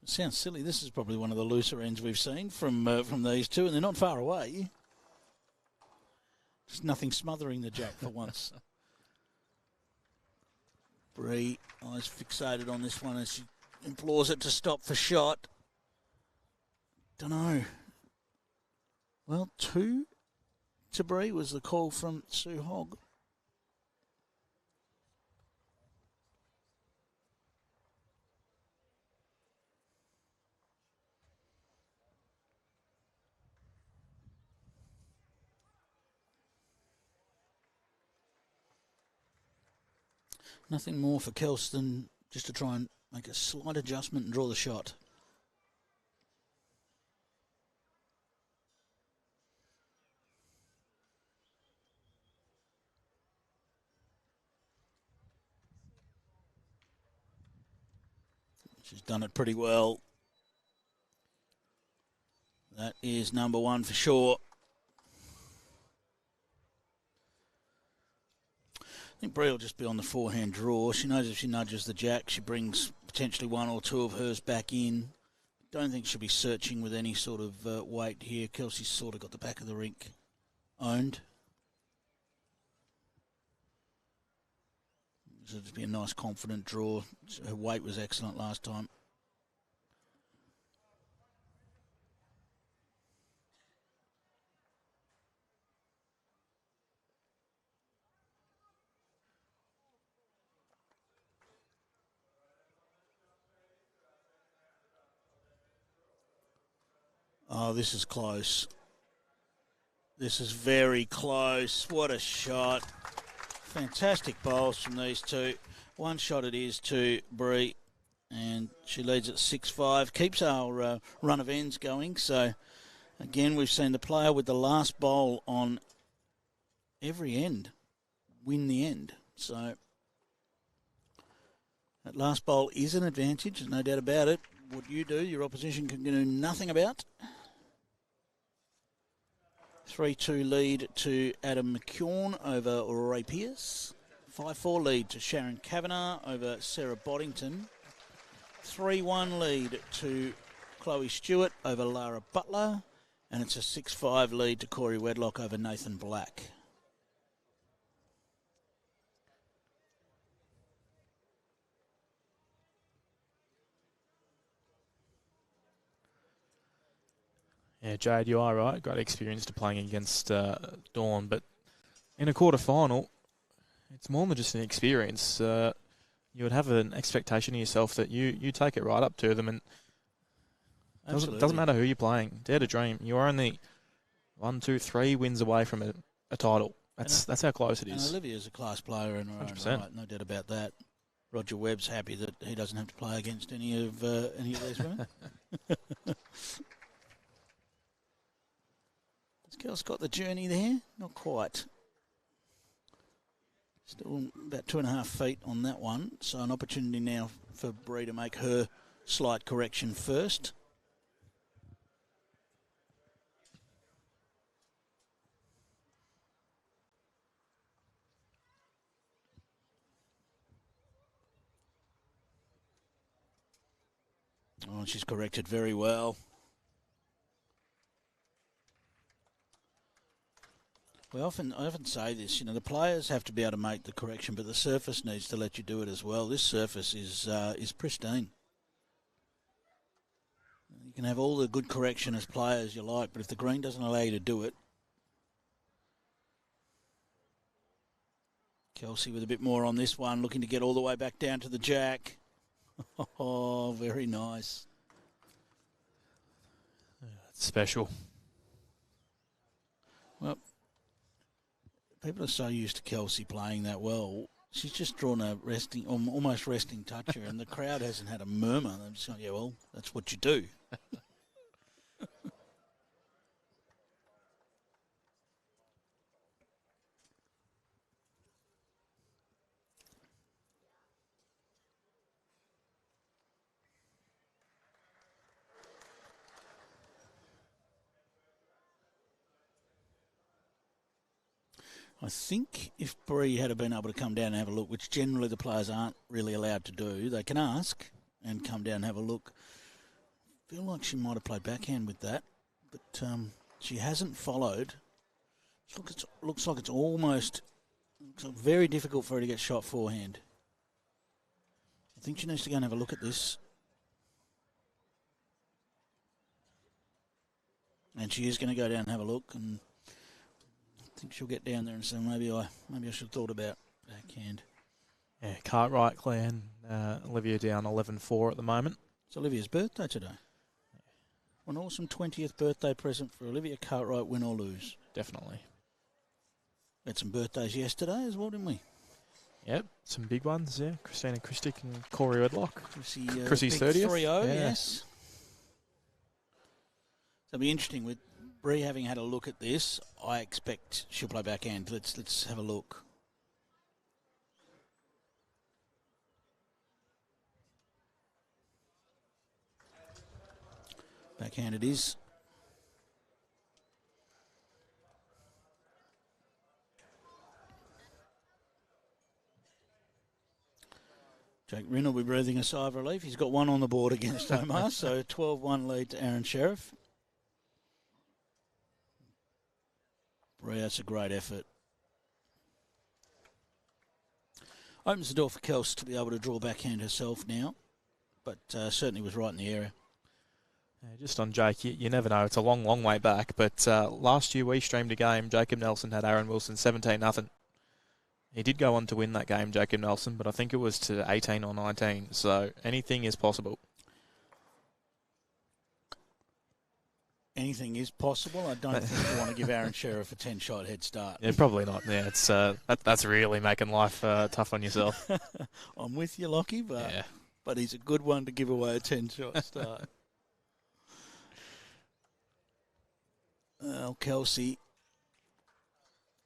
It sounds silly. This is probably one of the looser ends we've seen from these two, and they're not far away. Just nothing smothering the jack for once. Bree, eyes fixated on this one as she implores it to stop for shot. Don't know. Well, 2 to Bree was the call from Sue Hogg. Nothing more for Kelsey than just to try and make a slight adjustment and draw the shot. She's done it pretty well. That is number 1 for sure. I think Bree will just be on the forehand draw. She knows if she nudges the jack, she brings potentially 1 or 2 of hers back in. Don't think she'll be searching with any sort of weight here. Kelsey's sort of got the back of the rink owned. So it'll be a nice confident draw. Her weight was excellent last time. Oh, this is close. This is very close. What a shot. Fantastic bowls from these two. One shot it is to Bree, and she leads at 6-5. Keeps our run of ends going. So, again, we've seen the player with the last bowl on every end win the end. So, that last bowl is an advantage. There's no doubt about it. What you do, your opposition can do nothing about. 3-2 lead to Adam McKeown over Ray Pierce. 5-4 lead to Sharon Kavanagh over Sarah Boddington. 3-1 lead to Chloe Stewart over Lara Butler. And it's a 6-5 lead to Corey Wedlock over Nathan Black. Yeah, Jade, you are right. Great experience to playing against Dawn, but in a quarter-final, it's more than just an experience. You would have an expectation of yourself that you take it right up to them, and it doesn't matter who you're playing. Dare to dream. You are only 1, 2, 3 wins away from a title. That's how close it is. And Olivia's a class player in her own right, no doubt about that. Roger Webb's happy that he doesn't have to play against any of these women. Has Kelsey got the journey there? Not quite. Still about 2.5 feet on that one. So an opportunity now for Bree to make her slight correction first. Oh, she's corrected very well. I often say this, the players have to be able to make the correction, but the surface needs to let you do it as well. This surface is pristine. You can have all the good correction as players you like, but if the green doesn't allow you to do it. Kelsey with a bit more on this one, looking to get all the way back down to the jack. Oh, very nice. That's special. Well, people are so used to Kelsey playing that well. She's just drawn a almost resting toucher, and the crowd hasn't had a murmur. They're just going, yeah, well, that's what you do. I think if Bree had been able to come down and have a look, which generally the players aren't really allowed to do, they can ask and come down and have a look. feel like she might have played backhand with that, but she hasn't followed. Looks like it's almost very difficult for her to get shot forehand. I think she needs to go and have a look at this. And she is going to go down and have a look, and I think she'll get down there and say, maybe I should have thought about backhand. Yeah, Cartwright, Claire, Olivia down 11-4 at the moment. It's Olivia's birthday today. An awesome 20th birthday present for Olivia Cartwright, win or lose. Definitely. Had some birthdays yesterday as well, didn't we? Yep, some big ones, yeah. Christina Christic and Corey Wedlock. Chrissy's 30th. 3-0, yeah. yes. So it'll be interesting with Bree having had a look at this. I expect she'll play backhand. Let's have a look. Backhand it is. Jake Rinn will be breathing a sigh of relief. He's got one on the board against Omar, so 12-1 lead to Aaron Sheriff. Bree, that's a great effort. Opens the door for Kelsey to be able to draw backhand herself now, but certainly was right in the area. Yeah, just on Jake, you never know. It's a long, long way back, but last year we streamed a game. Jacob Nelson had Aaron Wilson 17-0. He did go on to win that game, Jacob Nelson, but I think it was to 18 or 19, so anything is possible. Anything is possible. I don't think you want to give Aaron Sheriff a 10-shot head start. Yeah, probably not. Yeah, it's that's really making life tough on yourself. I'm with you, Lockie, but he's a good one to give away a 10-shot start. Kelsey,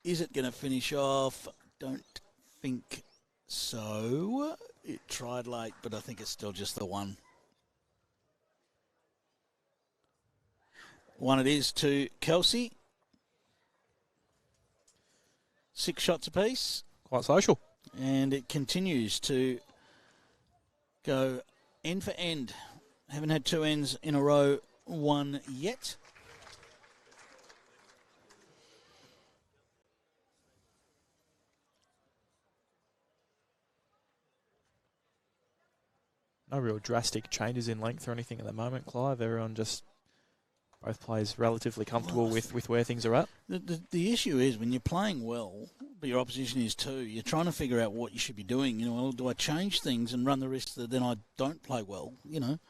is it going to finish off? Don't think so. It tried late, but I think it's still just the one. One it is to Kelsey. 6 shots apiece. Quite social. And it continues to go end for end. Haven't had 2 ends in a row, 1 yet. No real drastic changes in length or anything at the moment, Clive. Everyone just, both players relatively comfortable with where things are at. The issue is when you're playing well, but your opposition is too, you're trying to figure out what you should be doing. You know, well, do I change things and run the risk that then I don't play well? You know,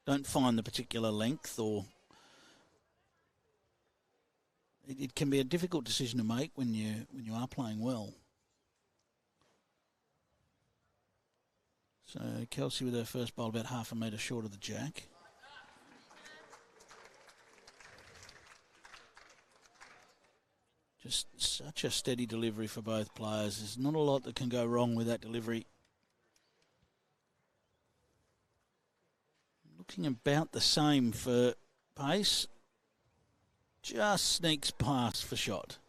don't find the particular length, or it can be a difficult decision to make when you are playing well. So Kelsey with her first bowl about half a metre short of the jack. Just such a steady delivery for both players. There's not a lot that can go wrong with that delivery. Looking about the same for pace. Just sneaks past for shot.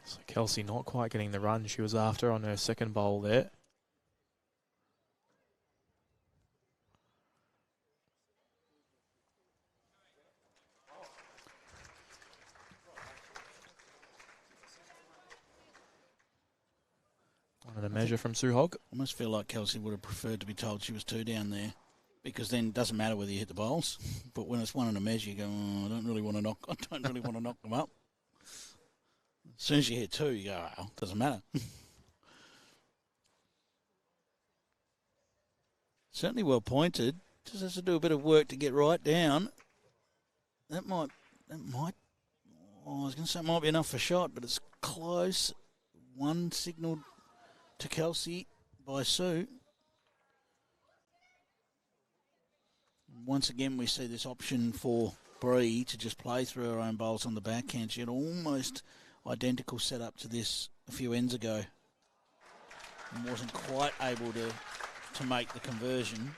So Kelsey not quite getting the run she was after on her second bowl there. Wanted a measure from Sue Hogg. I almost feel like Kelsey would have preferred to be told she was 2 down there, because then it doesn't matter whether you hit the bowls. But when it's 1 and a measure, you go, I don't really want to knock them up. As soon as you hit 2, you go, oh, doesn't matter. Certainly well pointed. Just has to do a bit of work to get right down. That might. I was going to say it might be enough for shot, but it's close. one signalled to Kelsey by Sue. Once again, we see this option for Bree to just play through her own bowls on the backhand. She had almost identical setup to this a few ends ago and wasn't quite able to make the conversion.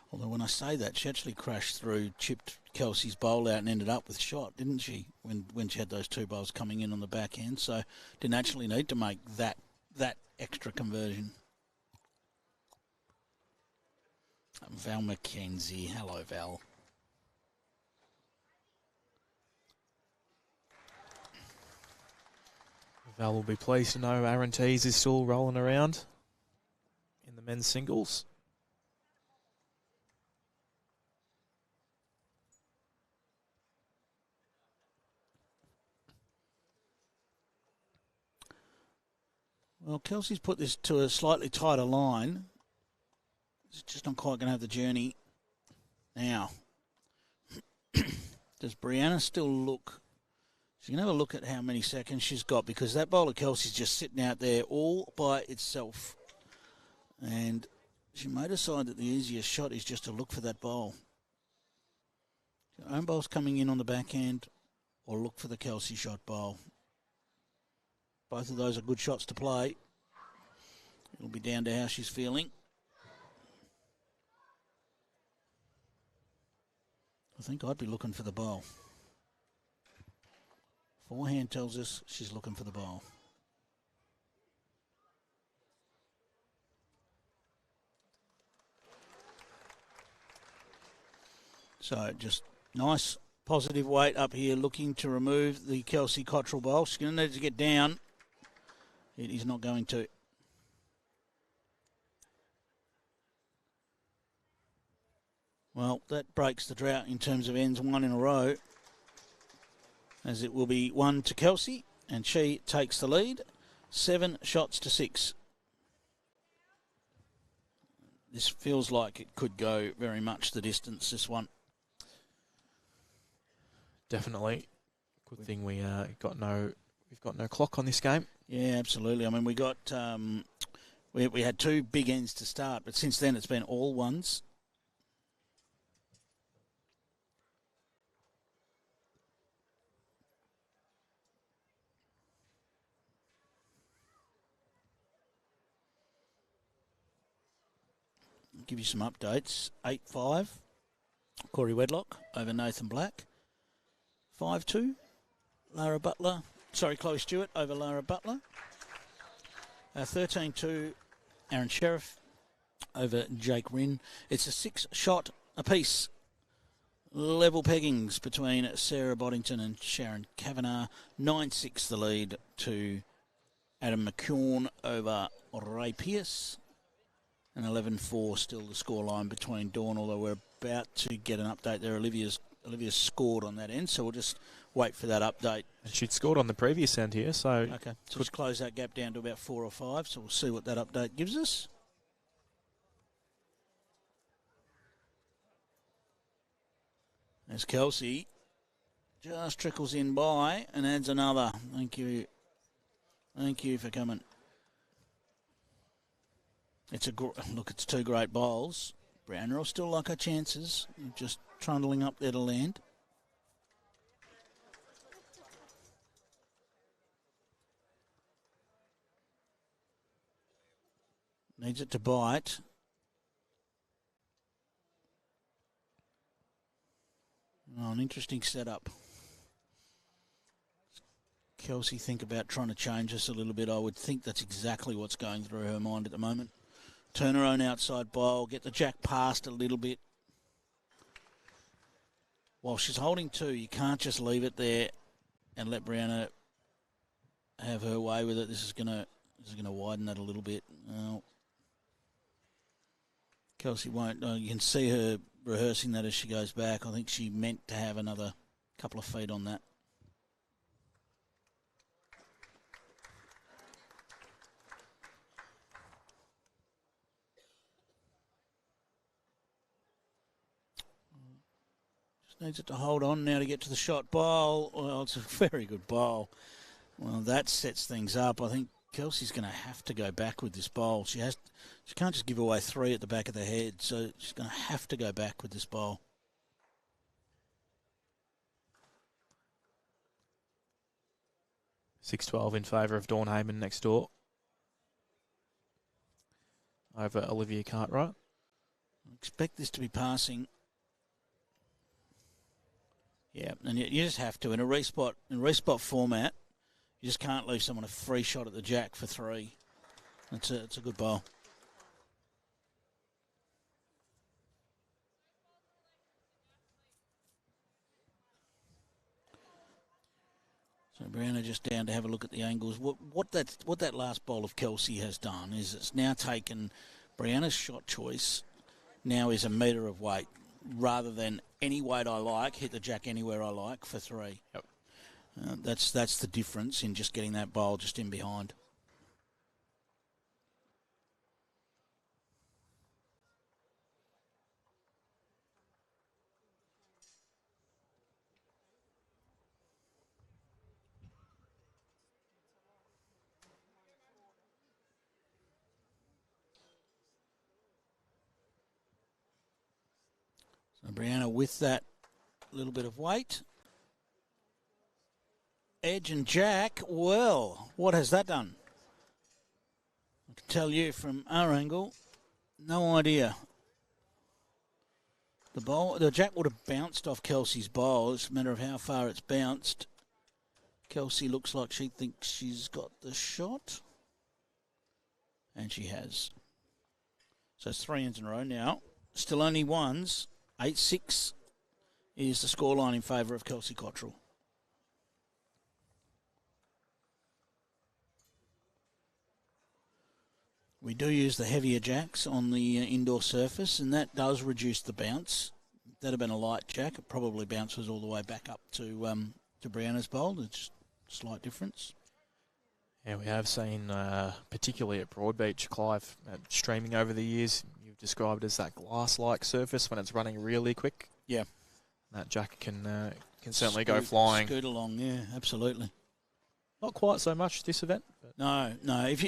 Although when I say that, she actually crashed through, chipped Kelsey's bowl out and ended up with shot, didn't she, when she had those two bowls coming in on the back end? So didn't actually need to make that extra conversion. Val McKenzie. Hello, Val. Val will be pleased to know Aaron Tees is still rolling around in the men's singles. Well, Kelsey's put this to a slightly tighter line. It's just not quite going to have the journey now. Does Brianna still look? She's going to have a look at how many seconds she's got, because that bowl of Kelsey's just sitting out there all by itself. And she may decide that the easiest shot is just to look for that bowl. Her own bowl's coming in on the backhand, or look for the Kelsey shot bowl. Both of those are good shots to play. It'll be down to how she's feeling. I think I'd be looking for the bowl. Forehand tells us she's looking for the bowl. So just nice positive weight up here, looking to remove the Kelsey Cottrell bowl. She's going to need to get down. It is not going to. Well, that breaks the drought in terms of ends, one in a row, as it will be one to Kelsey, and she takes the lead, 7 shots to 6. This feels like it could go very much the distance, this one. Definitely. Good thing we've got no clock on this game. Yeah, absolutely. I mean, we got we had 2 big ends to start, but since then it's been all ones. I'll give you some updates. 8-5, Corey Wedlock over Nathan Black. 5-2, Chloe Stewart over Lara Butler. 13-2, Aaron Sheriff over Jake Rinn. It's a 6-shot apiece. Level peggings between Sarah Boddington and Sharon Kavanagh. 9-6 the lead to Adam McKeown over Ray Pearce. And 11-4 still the scoreline between Dawn, although we're about to get an update there. Olivia's scored on that end, so we'll just wait for that update. And she'd scored on the previous end here, so... Okay, so let's close that gap down to about 4 or 5, so we'll see what that update gives us. As Kelsey just trickles in by and adds another. Thank you. Thank you for coming. It's it's 2 great bowls. Brianna will still like her chances, just trundling up there to land. Needs it to bite. Oh, an interesting setup. Kelsey think about trying to change us a little bit. I would think that's exactly what's going through her mind at the moment. Turn her own outside bowl, get the jack past a little bit. While she's holding 2, you can't just leave it there and let Brianna have her way with it. This is gonna widen that a little bit. Well, Kelsey won't. You can see her rehearsing that as she goes back. I think she meant to have another couple of feet on that. Needs it to hold on now to get to the shot bowl. Well, it's a very good bowl. Well, that sets things up. I think Kelsey's going to have to go back with this bowl. She can't just give away 3 at the back of the head, so she's going to have to go back with this bowl. $6-12 in favour of Dawn Heyman next door over Olivia Cartwright. I expect this to be passing. Yeah, and you just have to. In respot format, you just can't leave someone a free shot at the jack for 3. It's a good bowl. So Brianna just down to have a look at the angles. What that last bowl of Kelsey has done is it's now taken Brianna's shot choice now is a metre of weight rather than any weight I like, hit the jack anywhere I like for 3. Yep. That's the difference in just getting that bowl just in behind. So Brianna with that little bit of weight. Edge and jack, well, what has that done? I can tell you from our angle, no idea. The jack would have bounced off Kelsey's bowl. It's a matter of how far it's bounced. Kelsey looks like she thinks she's got the shot. And she has. So it's 3 ends in a row now. Still only ones. 8-6 is the scoreline in favour of Kelsey Cottrell. We do use the heavier jacks on the indoor surface, and that does reduce the bounce. If that had been a light jack, it probably bounces all the way back up to Brianna's bowl. It's a slight difference. Yeah, we have seen, particularly at Broadbeach, Clive, streaming over the years, you've described as that glass-like surface when it's running really quick. Yeah. That jack can certainly go flying. Scoot along, yeah, absolutely. Not quite so much this event. But No. If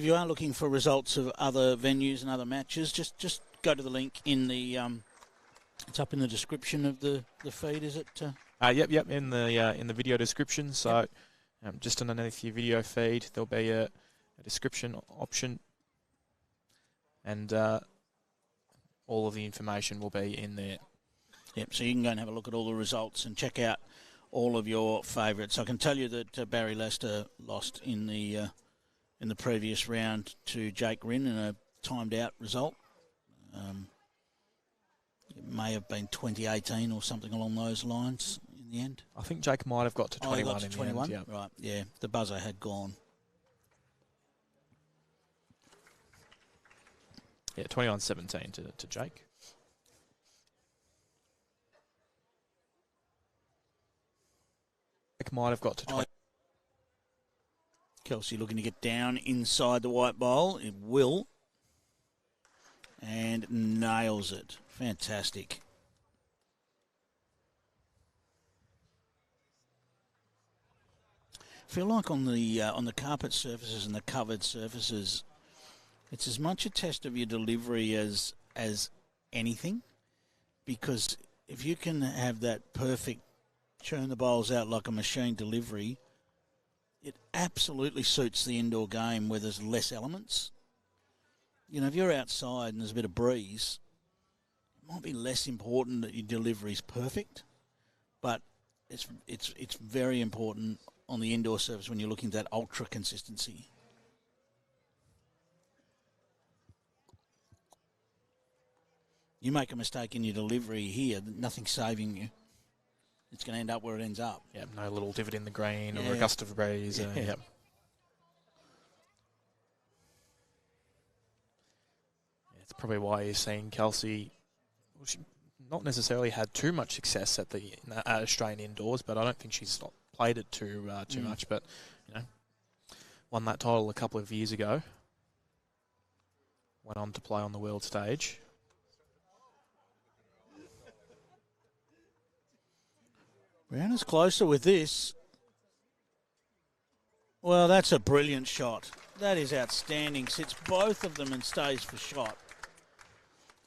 you are looking for results of other venues and other matches, just go to the link in the it's up in the description of the feed, is it? Yep. In the video description. So just underneath your video feed, there'll be a description option, and all of the information will be in there. Yep. So you can go and have a look at all the results and check out all of your favourites. I can tell you that Barry Lester lost in the previous round to Jake Rinn in a timed out result. It may have been 2018 or something along those lines in the end. I think Jake might have got to 21 got to in 21? the end. Right, yeah. The buzzer had gone. Yeah, 21-17 to Jake. Jake might have got to 20. Kelsey looking to get down inside the white bowl. It will. And nails it. Fantastic. I feel like on the carpet surfaces and the covered surfaces, it's as much a test of your delivery as anything, because if you can have that perfect churn the bowls out like a machine delivery, it absolutely suits the indoor game where there's less elements. You know, if you're outside and there's a bit of breeze, it might be less important that your delivery is perfect, but it's very important on the indoor surface when you're looking at that ultra consistency. You make a mistake in your delivery here, nothing's saving you. It's going to end up where it ends up. Yeah, no little divot in the green or a gust of breeze. Yep. It's probably why you're seeing Kelsey. Well, she not necessarily had too much success at Australian indoors, but I don't think she's played it too much. But won that title a couple of years ago. Went on to play on the world stage. Brianna's closer with this. Well, that's a brilliant shot. That is outstanding. Sits both of them and stays for shot.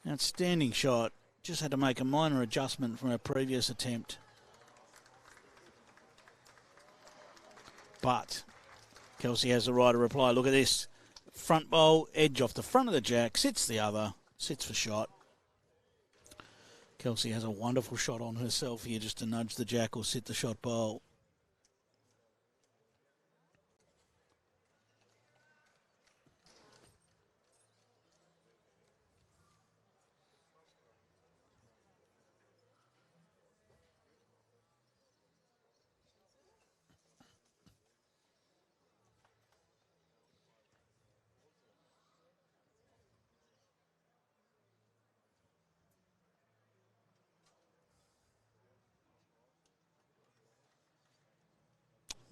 Outstanding shot. Just had to make a minor adjustment from her previous attempt. But Kelsey has the right to reply. Look at this. Front bowl, edge off the front of the jack, sits the other, sits for shot. Kelsey has a wonderful shot on herself here just to nudge the jack or sit the shot bowl.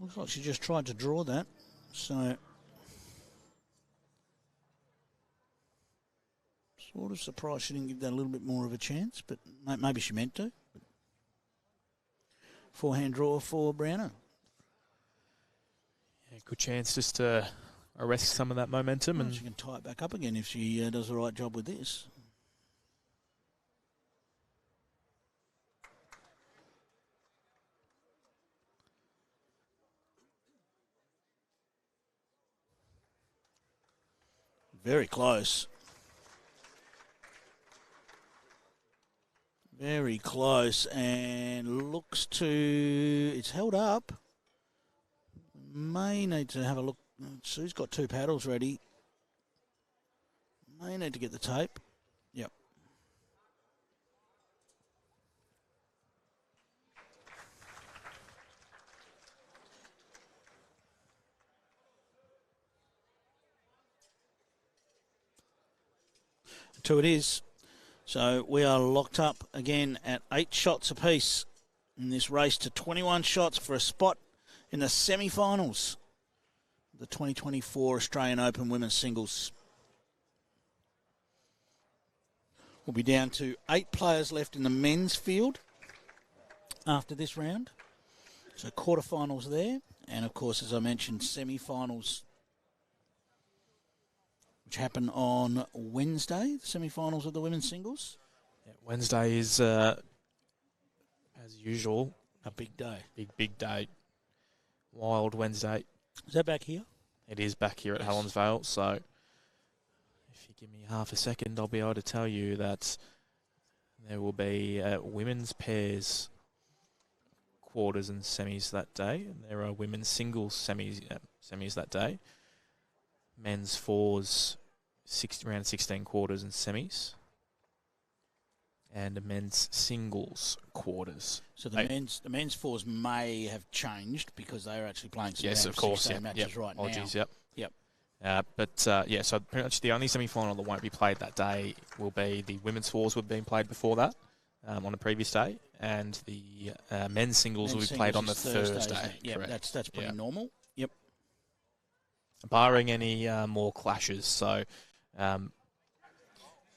Looks like she just tried to draw that. So, sort of surprised she didn't give that a little bit more of a chance, but maybe she meant to. Forehand draw for Brianna. Yeah, good chance just to arrest some of that momentum. And she can tie it back up again if she does the right job with this. Very close. Very close, and looks to... It's held up. May need to have a look. Sue's got two paddles ready. May need to get the tape. Yep. Two it is. So we are locked up again at 8 shots apiece in this race to 21 shots for a spot in the semi-finals. The 2024 Australian Open Women's Singles. We'll be down to 8 players left in the men's field after this round. So quarterfinals there. And of course, as I mentioned, semi-finals, which happen on Wednesday, the semi-finals of the women's singles. yeah, Wednesday is, as usual, A big day. big day. Wild Wednesday. Is that back here? It is back here at Yes. Helensvale. So if you give me half a second, I'll be able to tell you that there will be women's pairs quarters and semis that day. And there are women's singles semis that day. Men's fours, round 16 quarters and semis. And men's singles quarters. So the men's fours may have changed because they are actually playing some Yes, round of course. 16 matches right Apologies, now. Yep. Yep. So pretty much the only semi-final that won't be played that day will be the women's fours would have been played before that on the previous day, and the men's singles will be played on the Thursday. Yeah, that's pretty normal. Yep. Barring any more clashes. So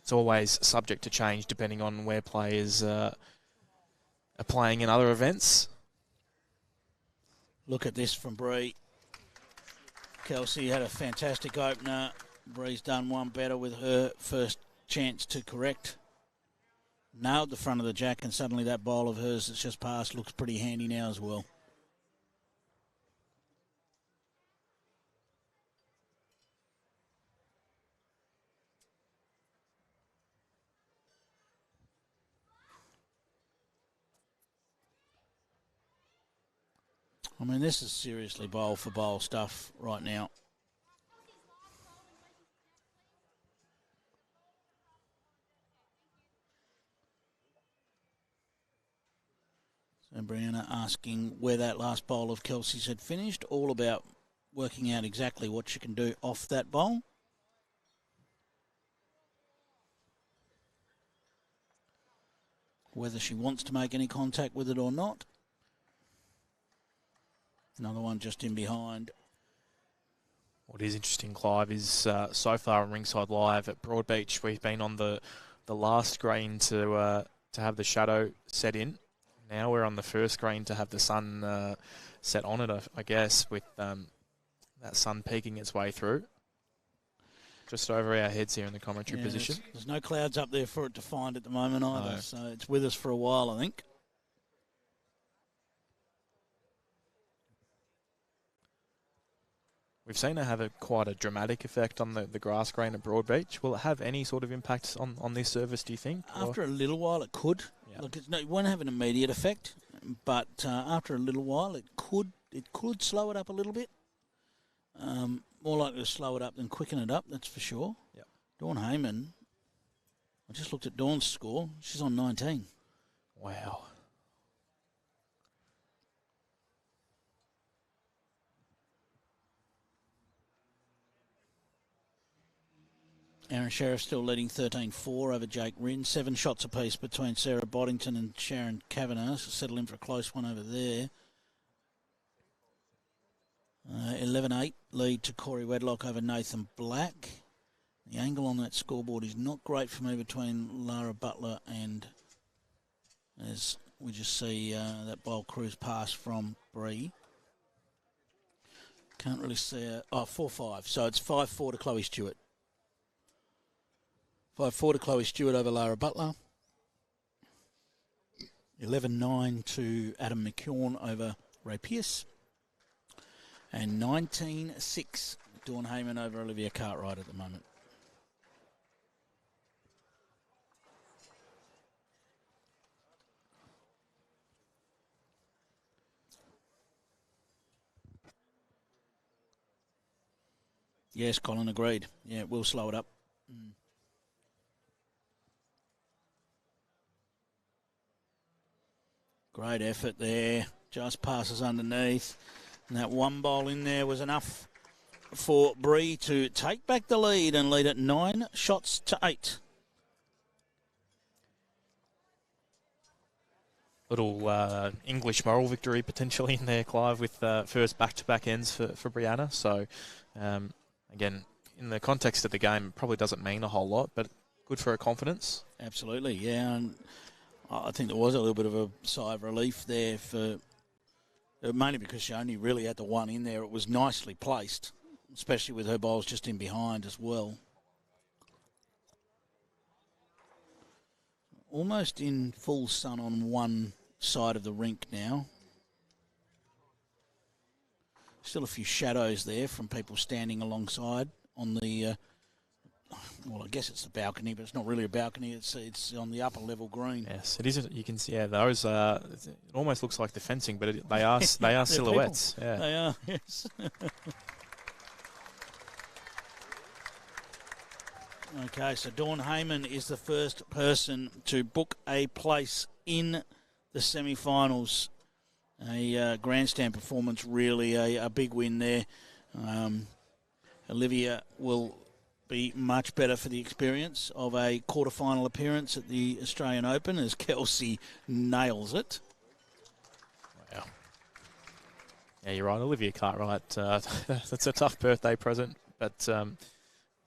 it's always subject to change depending on where players are playing in other events. Look at this from Bree. Kelsey had a fantastic opener. Bree's done one better with her first chance to correct. Nailed the front of the jack, and suddenly that bowl of hers that's just passed looks pretty handy now as well. I mean, this is seriously bowl for bowl stuff right now. So Brianna asking where that last bowl of Kelsey's had finished, all about working out exactly what she can do off that bowl. Whether she wants to make any contact with it or not. Another one just in behind. What is interesting, Clive, is so far on Ringside Live at Broadbeach, we've been on the last green to have the shadow set in. now we're on the first green to have the sun set on it, I guess, with that sun peeking its way through. Just over our heads here in the commentary position. There's no clouds up there for it to find at the moment either, so it's with us for a while, I think. We've seen it have quite a dramatic effect on the grass green at Broadbeach. Will it have any sort of impact on this service, do you think? After a little while, it could. Yeah. Look, it won't have an immediate effect, but after a little while, it could slow it up a little bit. More likely to slow it up than quicken it up, that's for sure. Yep. Dawn Heyman, I just looked at Dawn's score. She's on 19. Wow. Aaron Sheriff still leading 13-4 over Jake Rinn. 7 shots apiece between Sarah Boddington and Sharon Kavanagh. So settle in for a close one over there. 11-8 lead to Corey Wedlock over Nathan Black. The angle on that scoreboard is not great for me between Lara Butler and, as we just see that bowl cruise pass from Bree. Can't really see it. 4-5. So it's 5-4 to Chloe Stewart. 5-4 to Chloe Stewart over Lara Butler. 11-9 to Adam McKeown over Ray Pearce. And 19-6 Dawn Heyman over Olivia Cartwright at the moment. Yes, Colin agreed. Yeah, we'll slow it up. Great effort there. Just passes underneath. And that one bowl in there was enough for Bree to take back the lead and lead at 9 shots to 8. Little English moral victory potentially in there, Clive, with first back-to-back ends for Brianna. So, again, in the context of the game, it probably doesn't mean a whole lot, but good for her confidence. Absolutely, yeah. And I think there was a little bit of a sigh of relief there for... mainly because she only really had the one in there. It was nicely placed, especially with her bowls just in behind as well. Almost in full sun on one side of the rink now. Still a few shadows there from people standing alongside on the... well, I guess it's the balcony, but it's not really a balcony. It's on the upper level green. Yes, it is. You can see, those. It almost looks like the fencing, but they are silhouettes. People. Yeah, they are. Yes. Okay, so Dawn Heyman is the first person to book a place in the semi-finals. A grandstand performance, really a big win there. Olivia will be much better for the experience of a quarterfinal appearance at the Australian Open as Kelsey nails it. Wow. Yeah, you're right, Olivia Cartwright. That's a tough birthday present, but yeah,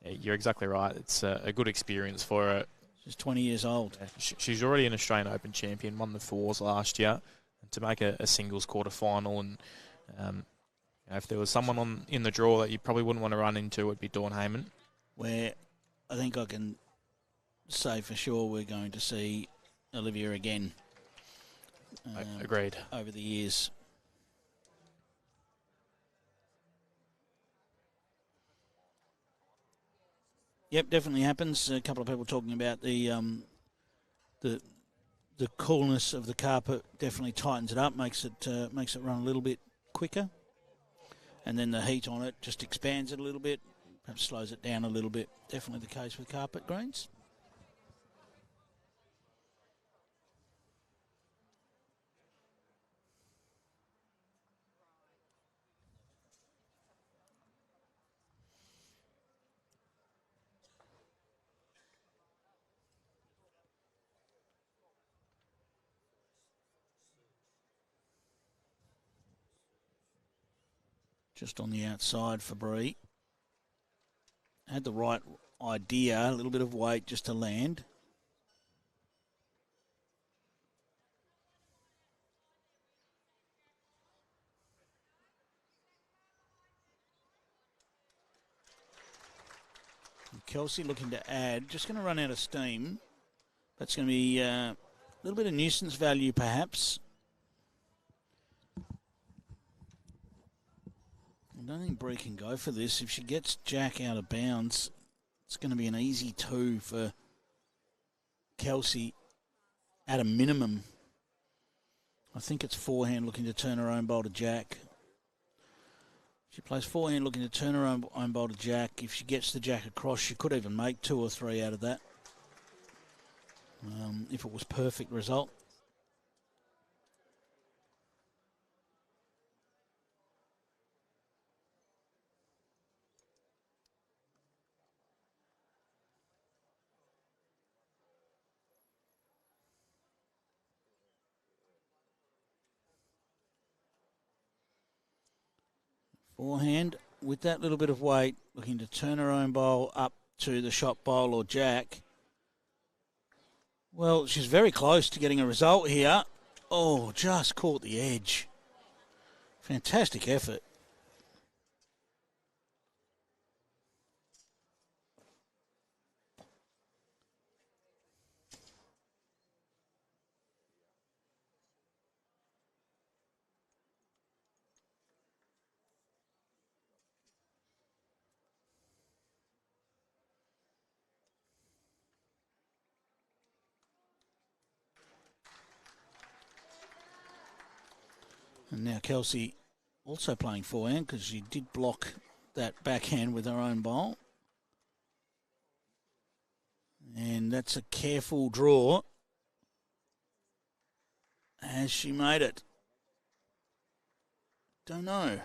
you're exactly right. It's a good experience for her. She's 20 years old. Yeah, she's already an Australian Open champion, won the fours last year. And to make a singles quarterfinal, and if there was someone in the draw that you probably wouldn't want to run into, it would be Dawn Heyman. Where I think I can say for sure we're going to see Olivia again. Agreed. Over the years. Yep, definitely happens. A couple of people talking about the coolness of the carpet definitely tightens it up, makes it run a little bit quicker, and then the heat on it just expands it a little bit. Perhaps slows it down a little bit. Definitely the case with carpet greens. Just on the outside for Bree. Had the right idea, a little bit of weight just to land. Kelsey looking to add. Just going to run out of steam. That's going to be a little bit of nuisance value, perhaps. I don't think Bree can go for this. If she gets Jack out of bounds, it's going to be an easy 2 for Kelsey at a minimum. I think it's forehand looking to turn her own bowl to Jack. She plays forehand looking to turn her own bowl to Jack. If she gets the Jack across, she could even make 2 or 3 out of that. If it was perfect result. Forehand with that little bit of weight, looking to turn her own bowl up to the shot bowl or Jack. Well, she's very close to getting a result here. Oh, just caught the edge. Fantastic effort. And now Kelsey also playing forehand because she did block that backhand with her own bowl. And that's a careful draw. Has she made it? Don't know.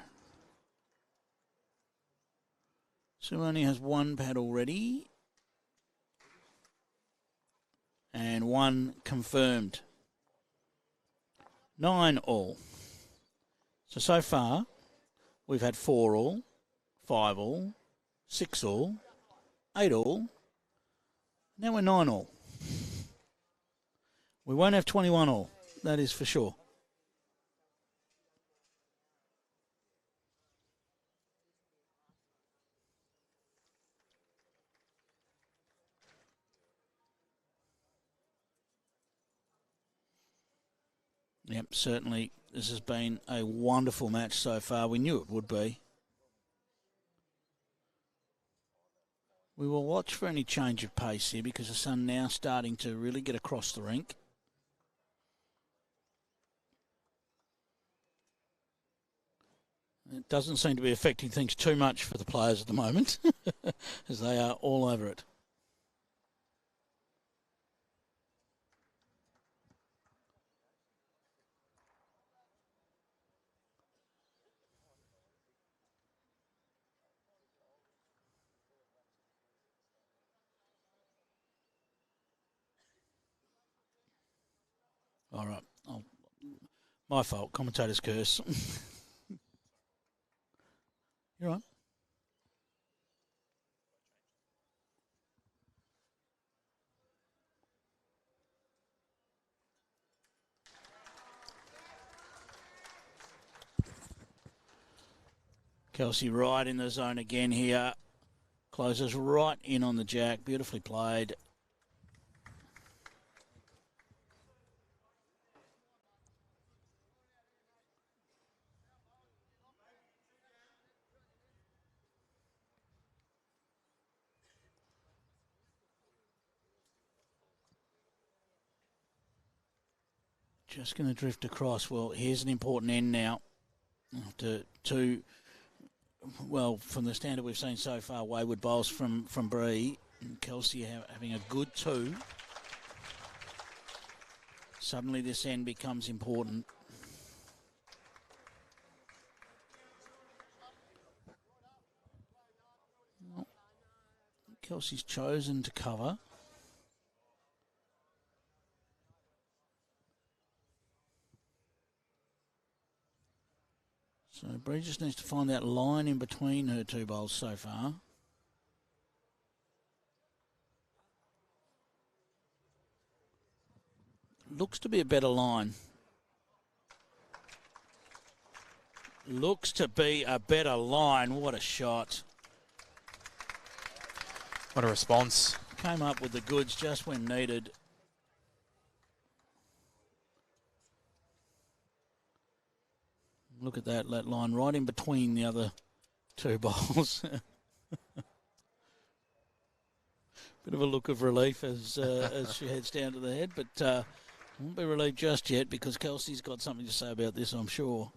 Sue only has 1 pad already. And 1 confirmed. 9 all. So far, we've had 4 all, 5 all, 6 all, 8 all. Now we're 9 all. We won't have 21 all. That is for sure. Yep, certainly this has been a wonderful match so far. We knew it would be. We will watch for any change of pace here because the sun now starting to really get across the rink. It doesn't seem to be affecting things too much for the players at the moment as they are all over it. All right. My fault. Commentator's curse. You're right. Kelsey right in the zone again here. Closes right in on the Jack. Beautifully played. Just going to drift across. Well, here's an important end now. After 2, well, from the standard we've seen so far, wayward bowls from Bree. And Kelsey having a good 2. Suddenly this end becomes important. Well, Kelsey's chosen to cover. So Bree just needs to find that line in between her 2 bowls so far. Looks to be a better line. Looks to be a better line. What a shot. What a response. Came up with the goods just when needed. Look at that line right in between the other two bowls. Bit of a look of relief as she heads down to the head, but won't be relieved just yet because Kelsey's got something to say about this, I'm sure.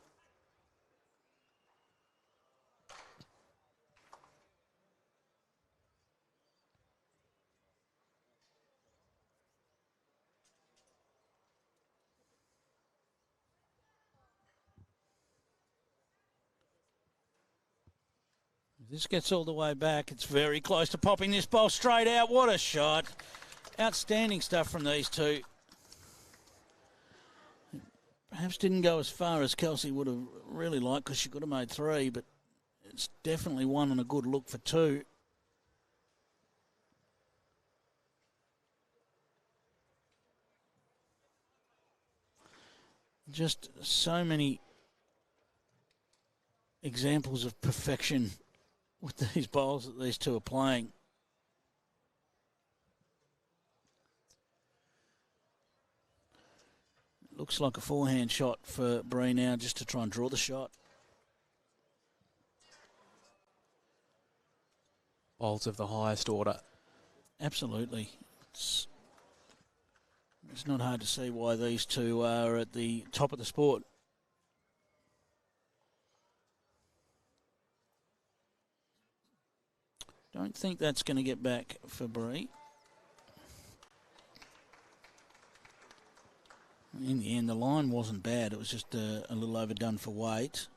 This gets all the way back. It's very close to popping this ball straight out. What a shot. Outstanding stuff from these two. Perhaps didn't go as far as Kelsey would have really liked because she could have made 3, but it's definitely one and a good look for 2. Just so many examples of perfection with these bowls that these two are playing. Looks like a forehand shot for Bree now just to try and draw the shot. Bowls of the highest order. Absolutely. It's not hard to see why these two are at the top of the sport. Don't think that's going to get back for Bree. In the end, the line wasn't bad. It was just a little overdone for weight.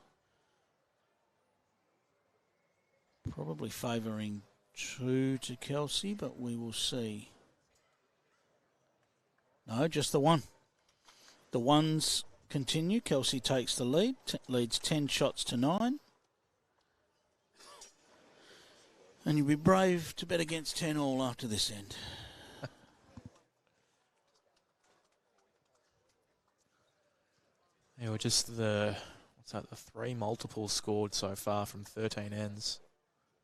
Probably favouring 2 to Kelsey, but we will see. No, just the 1. The 1s continue. Kelsey takes the lead, leads 10 shots to 9. And you'll be brave to bet against 10 all after this end. Yeah, well, just the 3 multiples scored so far from 13 ends.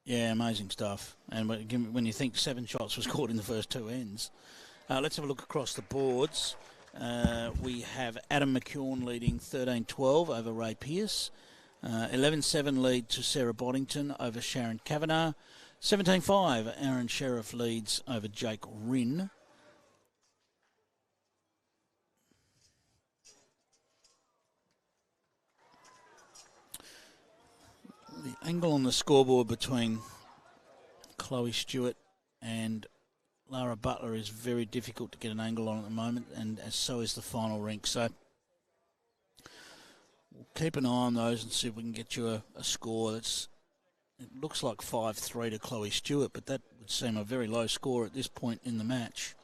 Yeah, amazing stuff. And when you think 7 shots were scored in the first 2 ends. Let's have a look across the boards. We have Adam McKeown leading 13-12 over Ray Pearce. 11-7 lead to Sarah Boddington over Sharon Kavanagh. 17-5, Aaron Sheriff leads over Jake Rinn. The angle on the scoreboard between Chloe Stewart and Lara Butler is very difficult to get an angle on at the moment, and so is the final rink. So we'll keep an eye on those and see if we can get you a score that's... It looks like 5-3 to Chloe Stewart, but that would seem a very low score at this point in the match.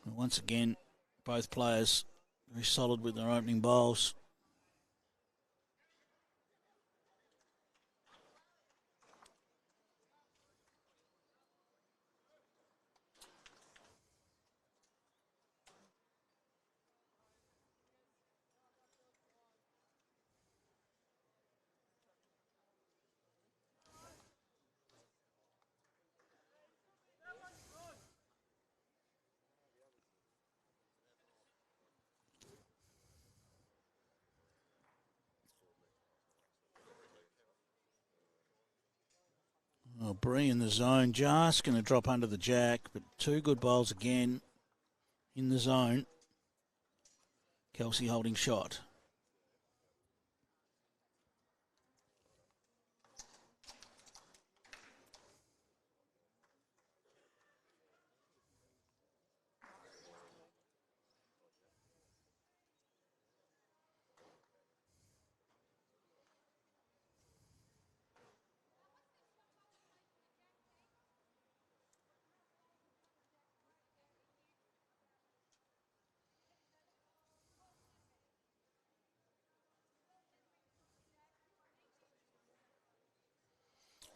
Once again, both players very solid with their opening bowls. Well, Bree in the zone, just going to drop under the jack, but 2 good bowls again in the zone. Kelsey holding shot.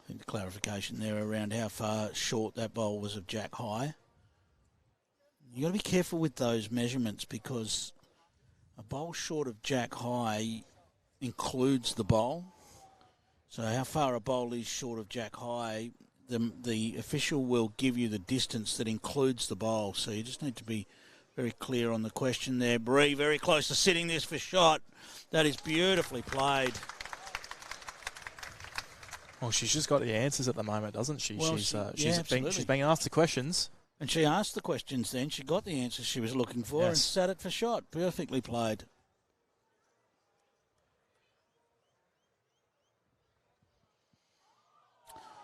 I think the clarification there around how far short that bowl was of Jack High. You got to be careful with those measurements because a bowl short of jack high includes the bowl. So how far a bowl is short of jack high, the official will give you the distance that includes the bowl. So you just need to be very clear on the question there. Bree very close to sitting this for shot. That is beautifully played. Well, she's just got the answers at the moment, doesn't she? Well, she's being asked the questions. And she asked the questions then. She got the answers she was looking for and sat it for shot. Perfectly played.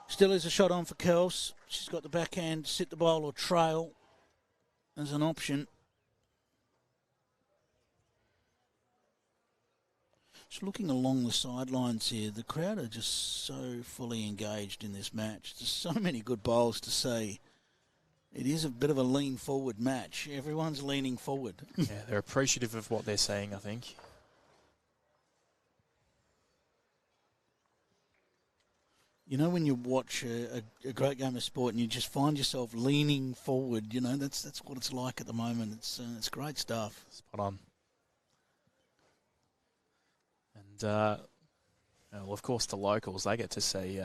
Still is a shot on for Kels. She's got the backhand, sit the bowl or trail as an option. Just looking along the sidelines here, the crowd are just so fully engaged in this match. There's so many good bowls to see. It is a bit of a lean forward match. Everyone's leaning forward. Yeah, they're appreciative of what they're saying, I think. You know, when you watch a great game of sport and you just find yourself leaning forward, you know, that's what it's like at the moment. It's great stuff. Spot on. And, well, of course, the locals, they get to see,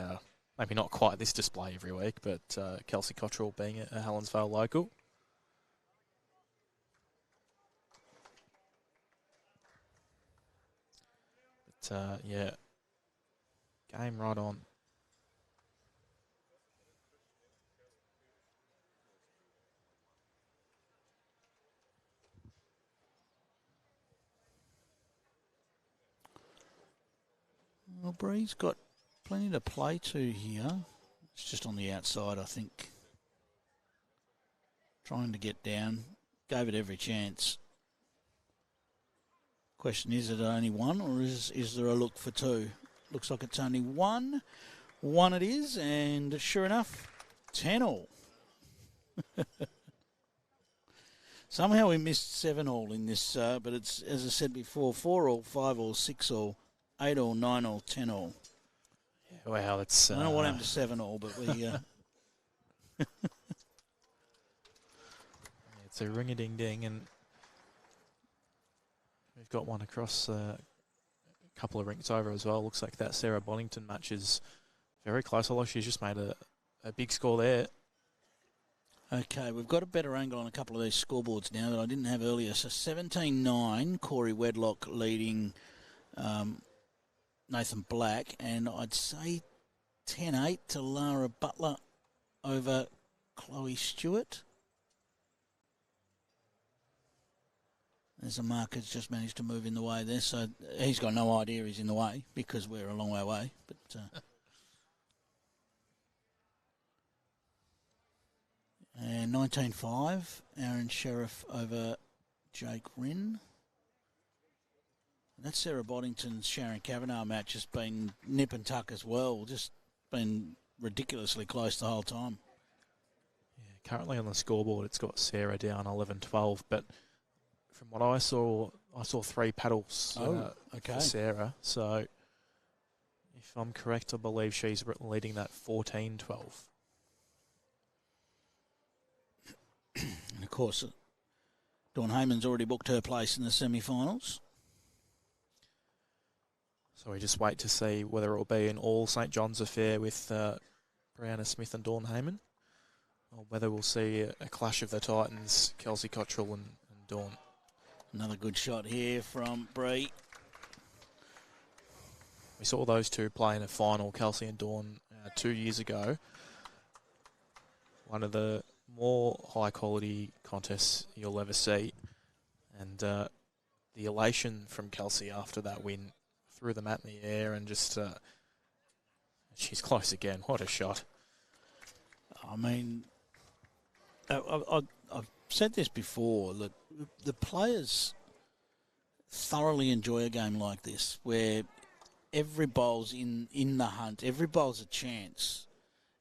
maybe not quite this display every week, but Kelsey Cottrell being a Helensvale local. But, yeah, game right on. Well, Bree's got plenty to play to here. It's just on the outside, I think. Trying to get down. Gave it every chance. Question, is it only one or is there a look for two? Looks like it's only one. One it is, and sure enough, 10-all. Somehow we missed 7-all in this, but it's, as I said before, 4-all, 5-all, 6-all. 8-all, 9-all, 10-all. Yeah, wow, that's... I don't know what happened to 7-all, but we... It's a ring-a-ding-ding, and we've got one across a couple of rinks over as well. Looks like that Sarah Bonington match is very close, although she's just made a big score there. Okay, we've got a better angle on a couple of these scoreboards now that I didn't have earlier. So 17-9, Corey Wedlock leading... Nathan Black, and I'd say 10-8 to Lara Butler over Chloe Stewart. There's a mark that's just managed to move in the way there, so he's got no idea he's in the way because we're a long way away. But and 19-5, Aaron Sheriff over Jake Rinn. That Sarah Boddington's Sharon Kavanagh match has been nip and tuck as well. Just been ridiculously close the whole time. Yeah, currently on the scoreboard, it's got Sarah down 11-12, but from what I saw 3 paddles for Sarah. So if I'm correct, I believe she's leading that 14-12. And of course, Dawn Heyman's already booked her place in the semi-finals. So we just wait to see whether it will be an all St John's affair with Brianna Smith and Dawn Heyman, or whether we'll see a clash of the Titans, Kelsey Cottrell and Dawn. Another good shot here from Bree. We saw those two play in a final, Kelsey and Dawn, 2 years ago. One of the more high-quality contests you'll ever see. And the elation from Kelsey after that win, threw the mat in the air and just, she's close again. What a shot. I mean, I've said this before, that the players thoroughly enjoy a game like this, where every bowl's in the hunt, every bowl's a chance.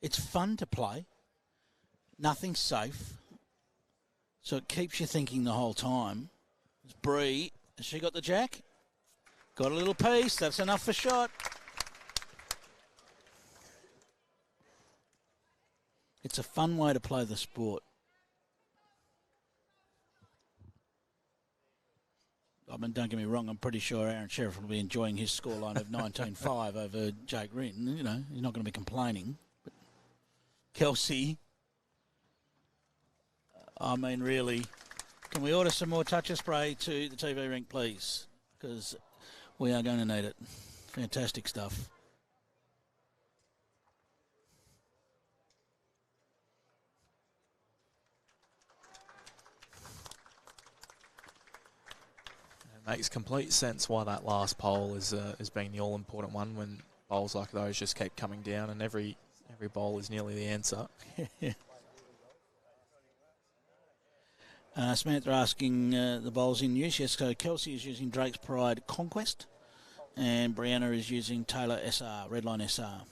It's fun to play. Nothing's safe. So it keeps you thinking the whole time. It's Bree. Has she got the jack? Got a little piece. That's enough for shot. It's a fun way to play the sport. I mean, don't get me wrong, I'm pretty sure Aaron Sheriff will be enjoying his scoreline of 19-5 over Jake Rin. You know, he's not going to be complaining. But Kelsey, I mean, really, can we order some more toucher spray to the TV rink, please? Because we are going to need it. Fantastic stuff. It makes complete sense why that last pole is being the all-important one when bowls like those just keep coming down, and every bowl is nearly the answer. Samantha asking the bowls in use. Yes, so Kelsey is using Drake's Pride Conquest, and Brianna is using Taylor SR, Redline SR.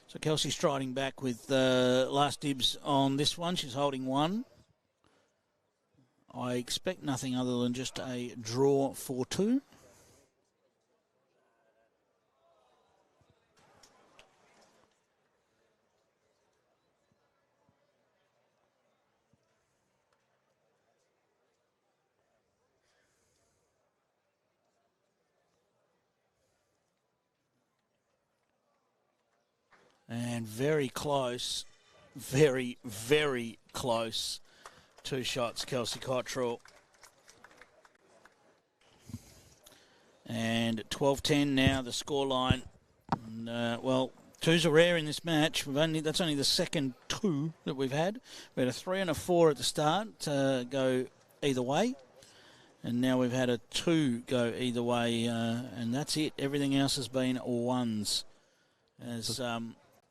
So Kelsey striding back with last dibs on this one. She's holding one. I expect nothing other than just a draw for two. And very close, very, very close. Two shots, Kelsey Cottrell. And 12-10 now, the scoreline. And, well, twos are rare in this match. That's only the second two that we've had. We had a 3 and a 4 at the start to go either way. And now we've had a 2 go either way, and that's it. Everything else has been ones.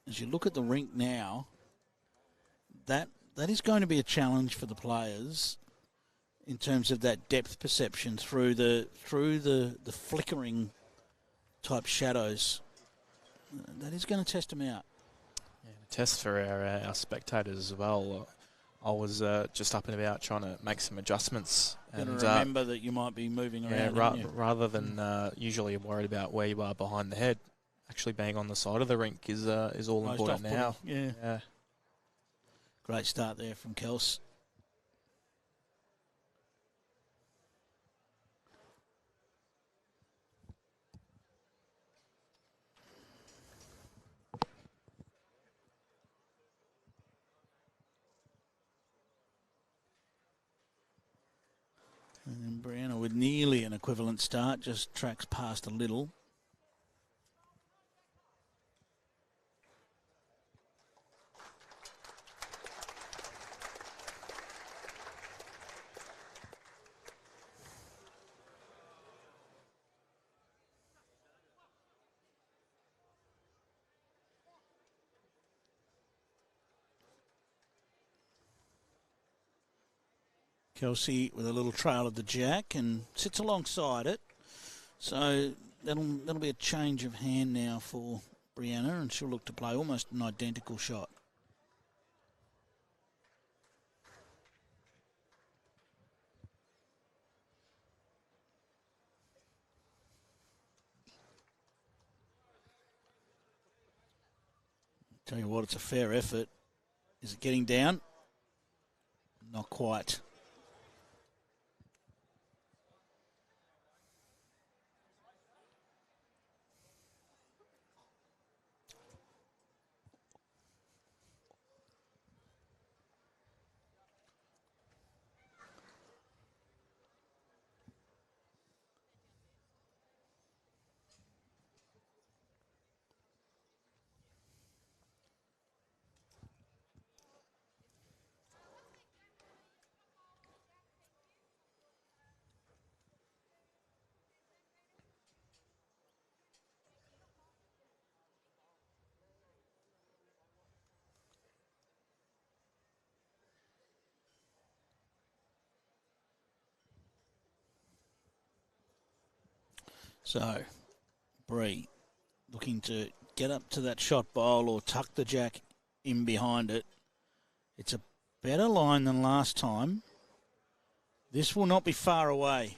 As you look at the rink now, that is going to be a challenge for the players in terms of that depth perception through the flickering type shadows. That is going to test them out. Yeah, a test for our spectators as well. I was just up and about trying to make some adjustments. And remember that you might be moving around. Yeah, rather than usually worried about where you are behind the head. Actually being on the side of the rink is all most important now. Yeah. Great start there from Kels. And Brianna with nearly an equivalent start, just tracks past a little. Kelsey with a little trail of the jack and sits alongside it. So that'll be a change of hand now for Brianna, and she'll look to play almost an identical shot. Tell you what, it's a fair effort. Is it getting down? Not quite. So, Bree looking to get up to that shot bowl or tuck the jack in behind it. It's a better line than last time. This will not be far away.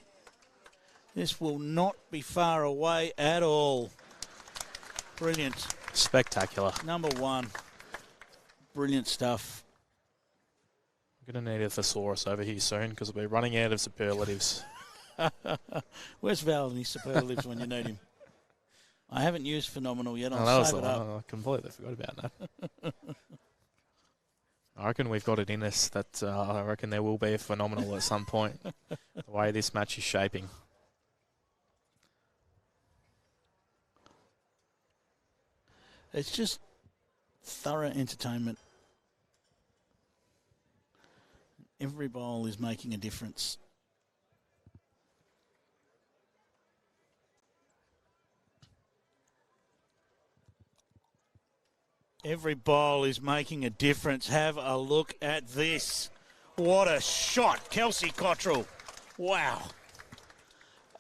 This will not be far away at all. Brilliant. Spectacular. Number one. Brilliant stuff. I'm going to need a thesaurus over here soon because we'll be running out of superlatives. Where's Val and his superlatives when you need him? I haven't used phenomenal yet. That I'll was save the it one. up. I completely forgot about that. I reckon we've got it in us that I reckon there will be a phenomenal at some point, the way this match is shaping. It's just thorough entertainment. Every bowl is making a difference. Every bowl is making a difference. Have a look at this. What a shot, Kelsey Cottrell. Wow.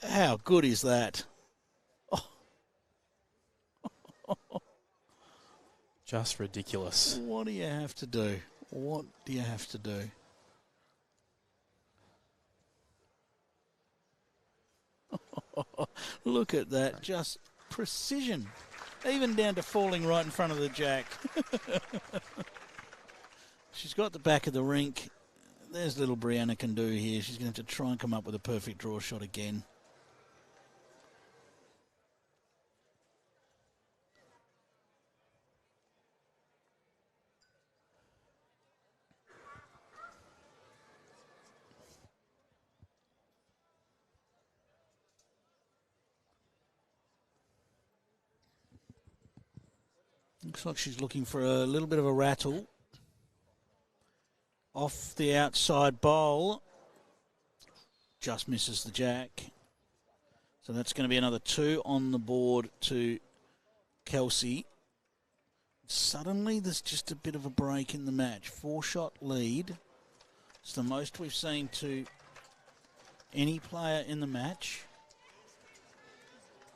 How good is that? Just ridiculous. What do you have to do? What do you have to do? Look at that. Just precision. Even down to falling right in front of the jack. She's got the back of the rink. There's little Brianna can do here. She's going to have to try and come up with a perfect draw shot again. Looks like she's looking for a little bit of a rattle. Off the outside bowl. Just misses the jack. So that's going to be another 2 on the board to Kelsey. Suddenly there's just a bit of a break in the match. 4-shot lead. It's the most we've seen to any player in the match.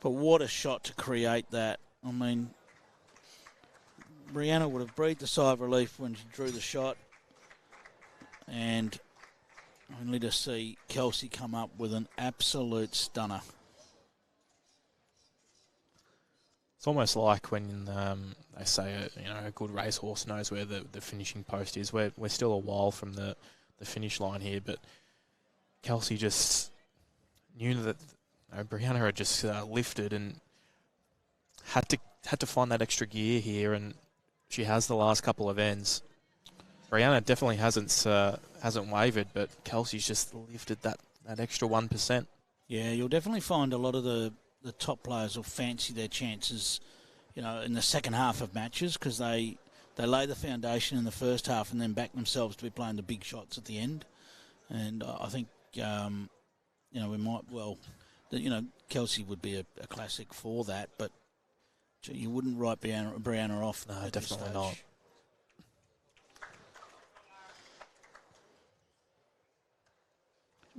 But what a shot to create that. I mean, Brianna would have breathed a sigh of relief when she drew the shot. And only to see Kelsey come up with an absolute stunner. It's almost like when they say a good racehorse knows where the finishing post is. We're still a while from the finish line here, but Kelsey just knew that Brianna had just lifted and had to find that extra gear here, and she has the last couple of ends. Brianna definitely hasn't wavered, but Kelsey's just lifted that extra 1%. Yeah, you'll definitely find a lot of the top players will fancy their chances, in the second half of matches because they lay the foundation in the first half and then back themselves to be playing the big shots at the end. And I think, we might, Kelsey would be a classic for that, but you wouldn't write Brianna off. No, definitely not.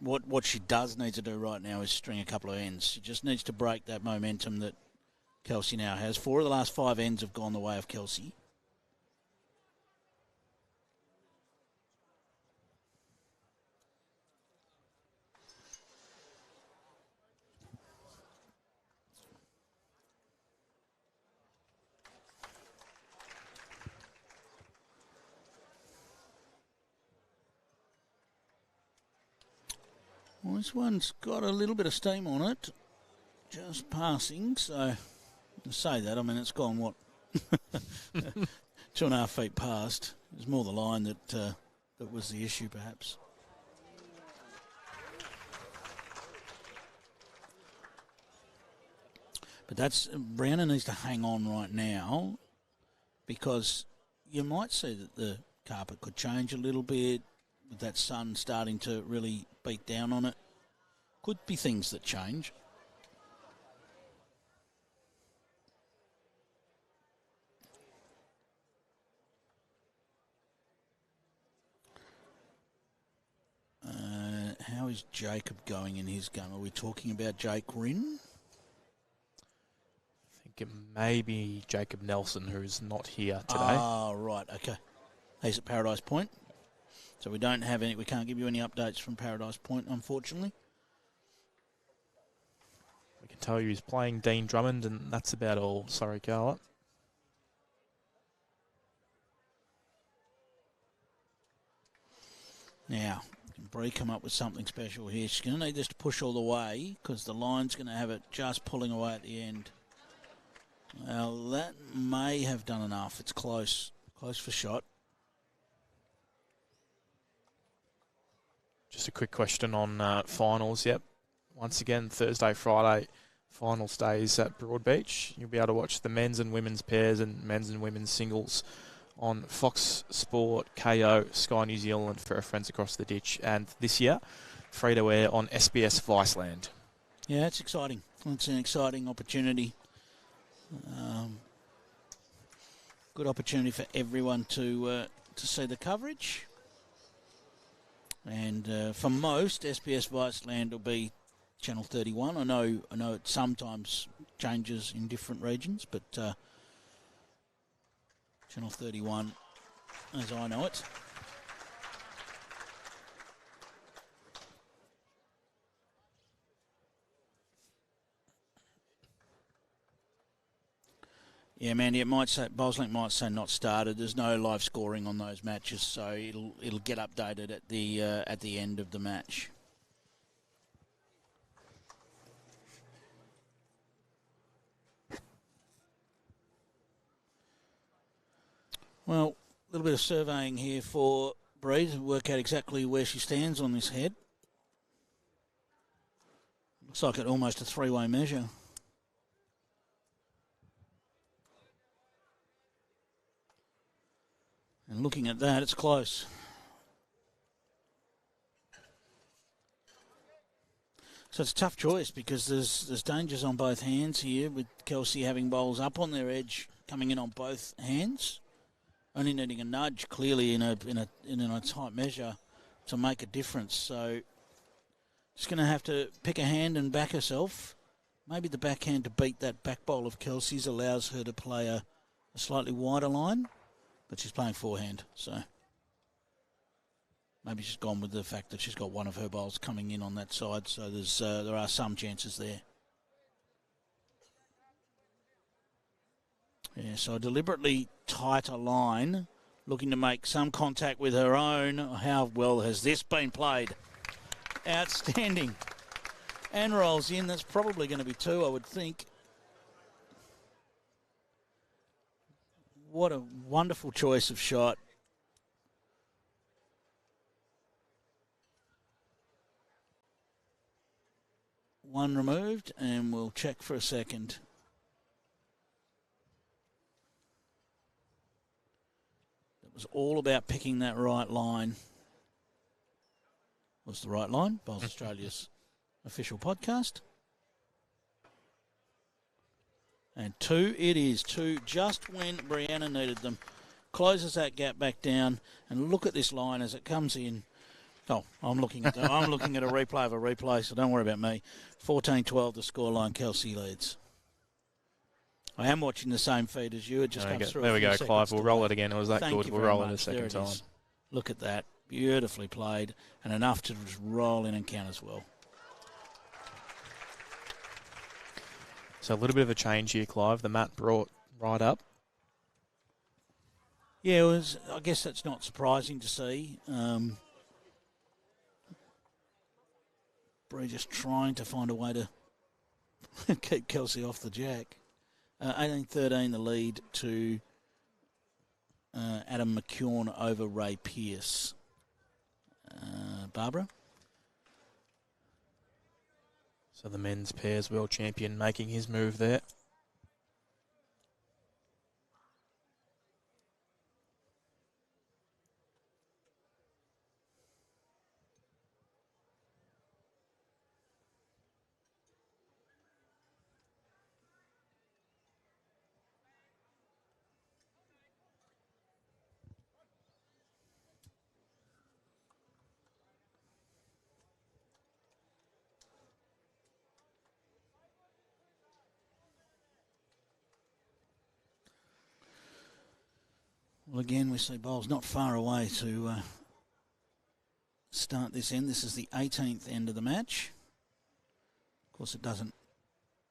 What she does need to do right now is string a couple of ends. She just needs to break that momentum that Kelsey now has. 4 of the last 5 ends have gone the way of Kelsey. Well, this one's got a little bit of steam on it, just passing. So, to say that, I mean, it's gone, 2.5 feet past. It was more the line that was the issue, perhaps. But Brianna needs to hang on right now because you might see that the carpet could change a little bit with that sun starting to really beat down on it. Could be things that change. How is Jacob going in his game? Are we talking about Jake Rinn? I think it may be Jacob Nelson, who's not here today. Ah, right, okay. He's at Paradise Point. So we can't give you any updates from Paradise Point, unfortunately. We can tell you he's playing Dean Drummond, and that's about all. Sorry, Carla. Now, can Bree come up with something special here? She's going to need this to push all the way because the line's going to have it just pulling away at the end. Well, that may have done enough. It's close. Close for shot. Just a quick question on finals. Yep. Once again, Thursday, Friday, final stays at Broadbeach. You'll be able to watch the men's and women's pairs and men's and women's singles on Fox Sport, KO, Sky New Zealand for our friends across the ditch. And this year, free to air on SBS Viceland. Yeah, it's exciting. It's an exciting opportunity. Good opportunity for everyone to see the coverage. And for most, SBS Viceland will be Channel 31. I know it sometimes changes in different regions, but Channel 31, as I know it. Yeah, Mandy, it might say Boslink might say not started. There's no live scoring on those matches, so it'll get updated at the end of the match. Well, a little bit of surveying here for Bree to work out exactly where she stands on this head. Looks like it's almost a three-way measure. And looking at that, it's close. So it's a tough choice because there's dangers on both hands here, with Kelsey having bowls up on their edge, coming in on both hands, only needing a nudge clearly in a tight measure to make a difference. So just going to have to pick a hand and back herself. Maybe the backhand to beat that back bowl of Kelsey's allows her to play a slightly wider line. But she's playing forehand, so maybe she's gone with the fact that she's got one of her bowls coming in on that side, so there are some chances there. Yeah, so a deliberately tighter line, looking to make some contact with her own. How well has this been played? Outstanding. And rolls in. That's probably going to be two, I would think. What a wonderful choice of shot. One removed, and we'll check for a second. It was all about picking that right line. What's the right line? Bowls Australia's official podcast. And two it is. Two just when Brianna needed them. Closes that gap back down. And look at this line as it comes in. Oh, I'm looking at a replay of a replay, so don't worry about me. 14-12 the scoreline. Kelsey leads. I am watching the same feed as you. It just comes through. There we go, Clive. We'll roll it again. It was that good. We'll roll it a second time. Look at that. Beautifully played. And enough to just roll in and count as well. So a little bit of a change here, Clive. The mat brought right up. Yeah, it was. I guess that's not surprising to see. Bree just trying to find a way to keep Kelsey off the jack. 18-13 the lead to Adam McKeown over Ray Pearce. Barbara? So the men's pairs world champion making his move there. Well, again, we see bowls not far away to start this end. This is the 18th end of the match. Of course, it doesn't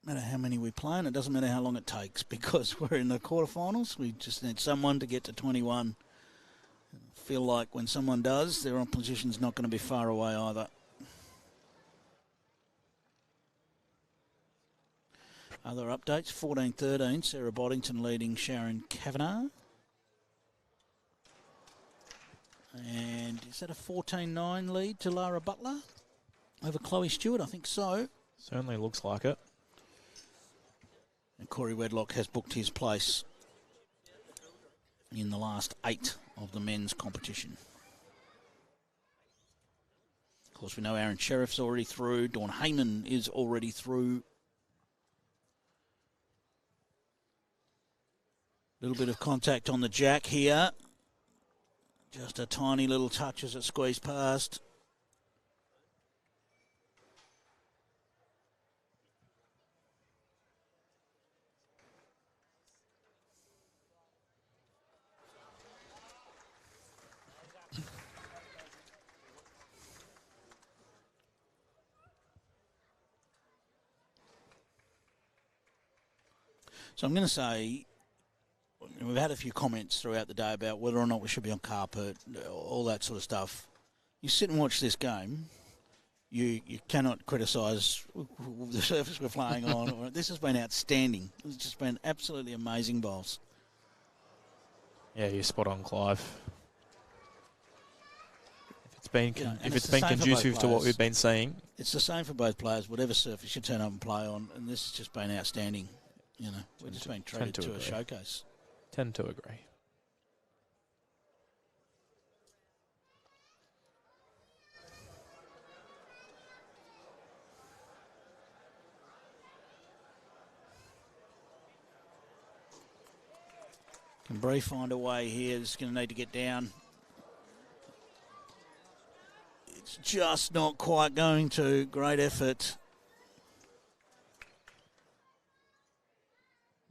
matter how many we play, and it doesn't matter how long it takes because we're in the quarterfinals. We just need someone to get to 21 Feel like when someone does, their opposition's not going to be far away either. Other updates, 14-13, Sarah Boddington leading Sharon Kavanagh. And is that a 14-9 lead to Lara Butler over Chloe Stewart? I think so. Certainly looks like it. And Corey Wedlock has booked his place in the last 8 of the men's competition. Of course, we know Aaron Sheriff's already through. Dawn Heyman is already through. Little bit of contact on the jack here. Just a tiny little touch as it squeezed past. So I'm going to say, we've had a few comments throughout the day about whether or not we should be on carpet, all that sort of stuff. You sit and watch this game, you cannot criticise the surface we're playing on. This has been outstanding. It's just been absolutely amazing bowls. Yeah, you're spot on, Clive. If it's been the same for conducive both to what players. we've been seeing. It's the same for both players, whatever surface you turn up and play on, and this has just been outstanding. You know, we've just been treated to a showcase. Tend to agree. Can Bree find a way here? It's going to need to get down. It's just not quite going to. Great effort.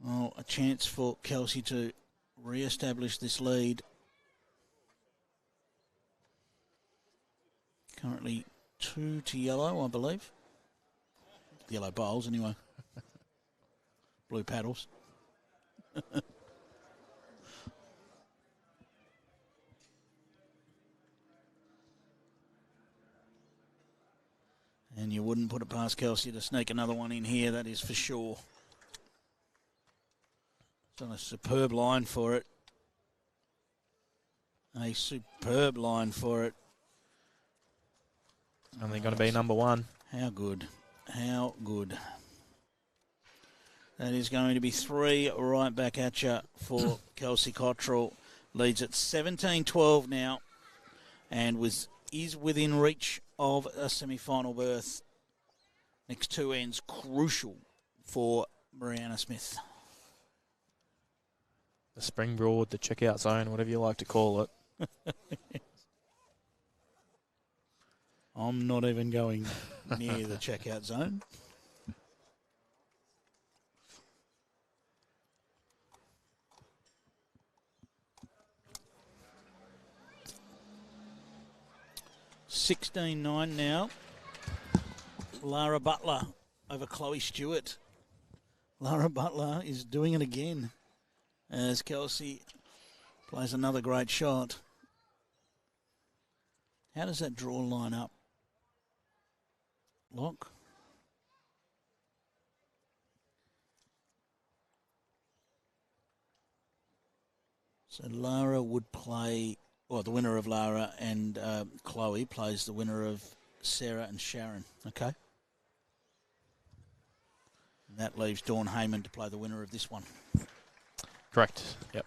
Oh, a chance for Kelsey to re-establish this lead. Currently 2 to yellow, I believe. Yellow bowls, anyway. Blue paddles. And you wouldn't put it past Kelsey to sneak another one in here, that is for sure. Done a superb line for it. A superb line for it. Only going to be number 1. How good. How good. That is going to be 3 right back at you for Kelsey Cottrell. Leads at 17-12 now. And is within reach of a semi-final berth. Next 2 ends crucial for Brianna Smith. The springboard, the checkout zone, whatever you like to call it. I'm not even going near the checkout zone. $16-9 now. Lara Butler over Chloe Stewart. Lara Butler is doing it again as Kelsey plays another great shot. How does that draw line up? Lock. So Lara would play, well, the winner of Lara and Chloe plays the winner of Sarah and Sharon. Okay. And that leaves Dawn Heyman to play the winner of this one. Correct. Yep.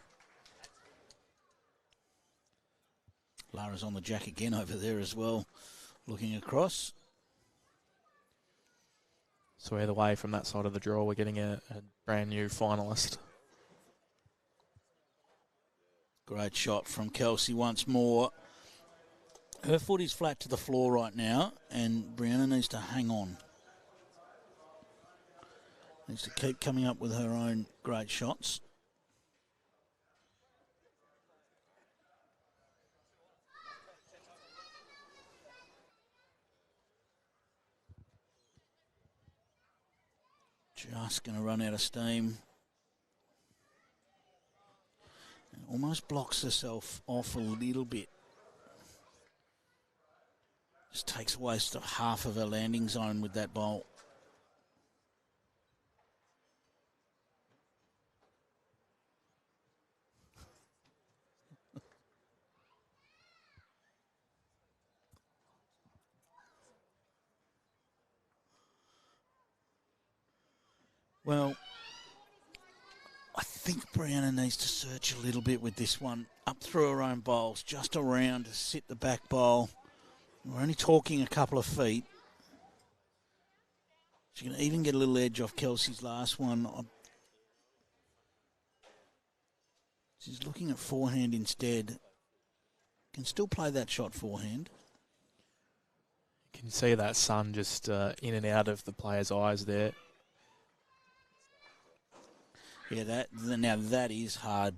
Lara's on the jack again over there as well, looking across. So either way, from that side of the draw, we're getting a brand new finalist. Great shot from Kelsey once more. Her foot is flat to the floor right now, and Brianna needs to hang on. Needs to keep coming up with her own great shots. Just going to run out of steam. Almost blocks herself off a little bit. Just takes away sort of half of her landing zone with that bowl. Well, I think Brianna needs to search a little bit with this one. Up through her own bowls, just around to sit the back bowl. We're only talking a couple of feet. She can even get a little edge off Kelsey's last one. She's looking at forehand instead. Can still play that shot forehand. You can see that sun just in and out of the player's eyes there. Yeah, that is hard.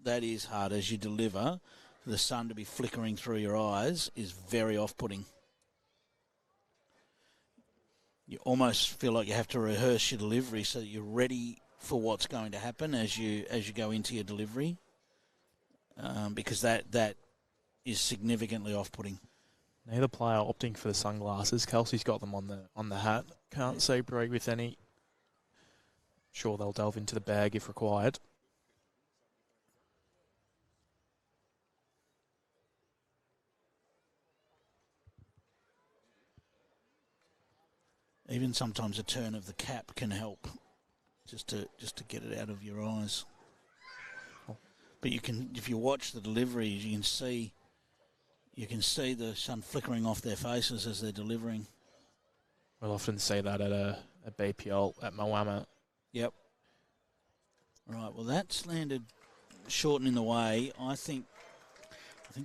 That is hard as you deliver. The sun to be flickering through your eyes is very off-putting. You almost feel like you have to rehearse your delivery so that you're ready for what's going to happen as you go into your delivery, because that is significantly off-putting. Neither player opting for the sunglasses. Kelsey's got them on the hat. Can't see Brie with any. Sure, they'll delve into the bag if required. Even sometimes a turn of the cap can help, just to get it out of your eyes. But you can, if you watch the deliveries, you can see the sun flickering off their faces as they're delivering. We'll often see that at a BPL at Moama. Yep. Right, well, that's landed short and in the way. I think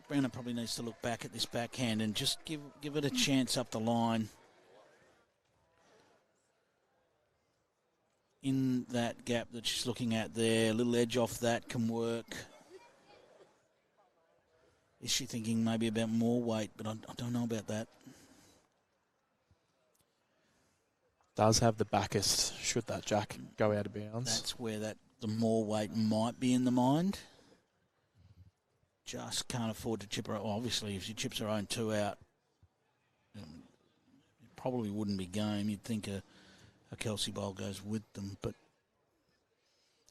Brianna probably needs to look back at this backhand and just give it a chance up the line. In that gap that she's looking at there, a little edge off that can work. Is she thinking maybe about more weight? But I don't know about that. Does have the backest, should that jack go out of bounds. That's where the more weight might be in the mind. Just can't afford to chip her. Well, obviously, if she chips her own two out, it probably wouldn't be game. You'd think a Kelsey bowl goes with them, but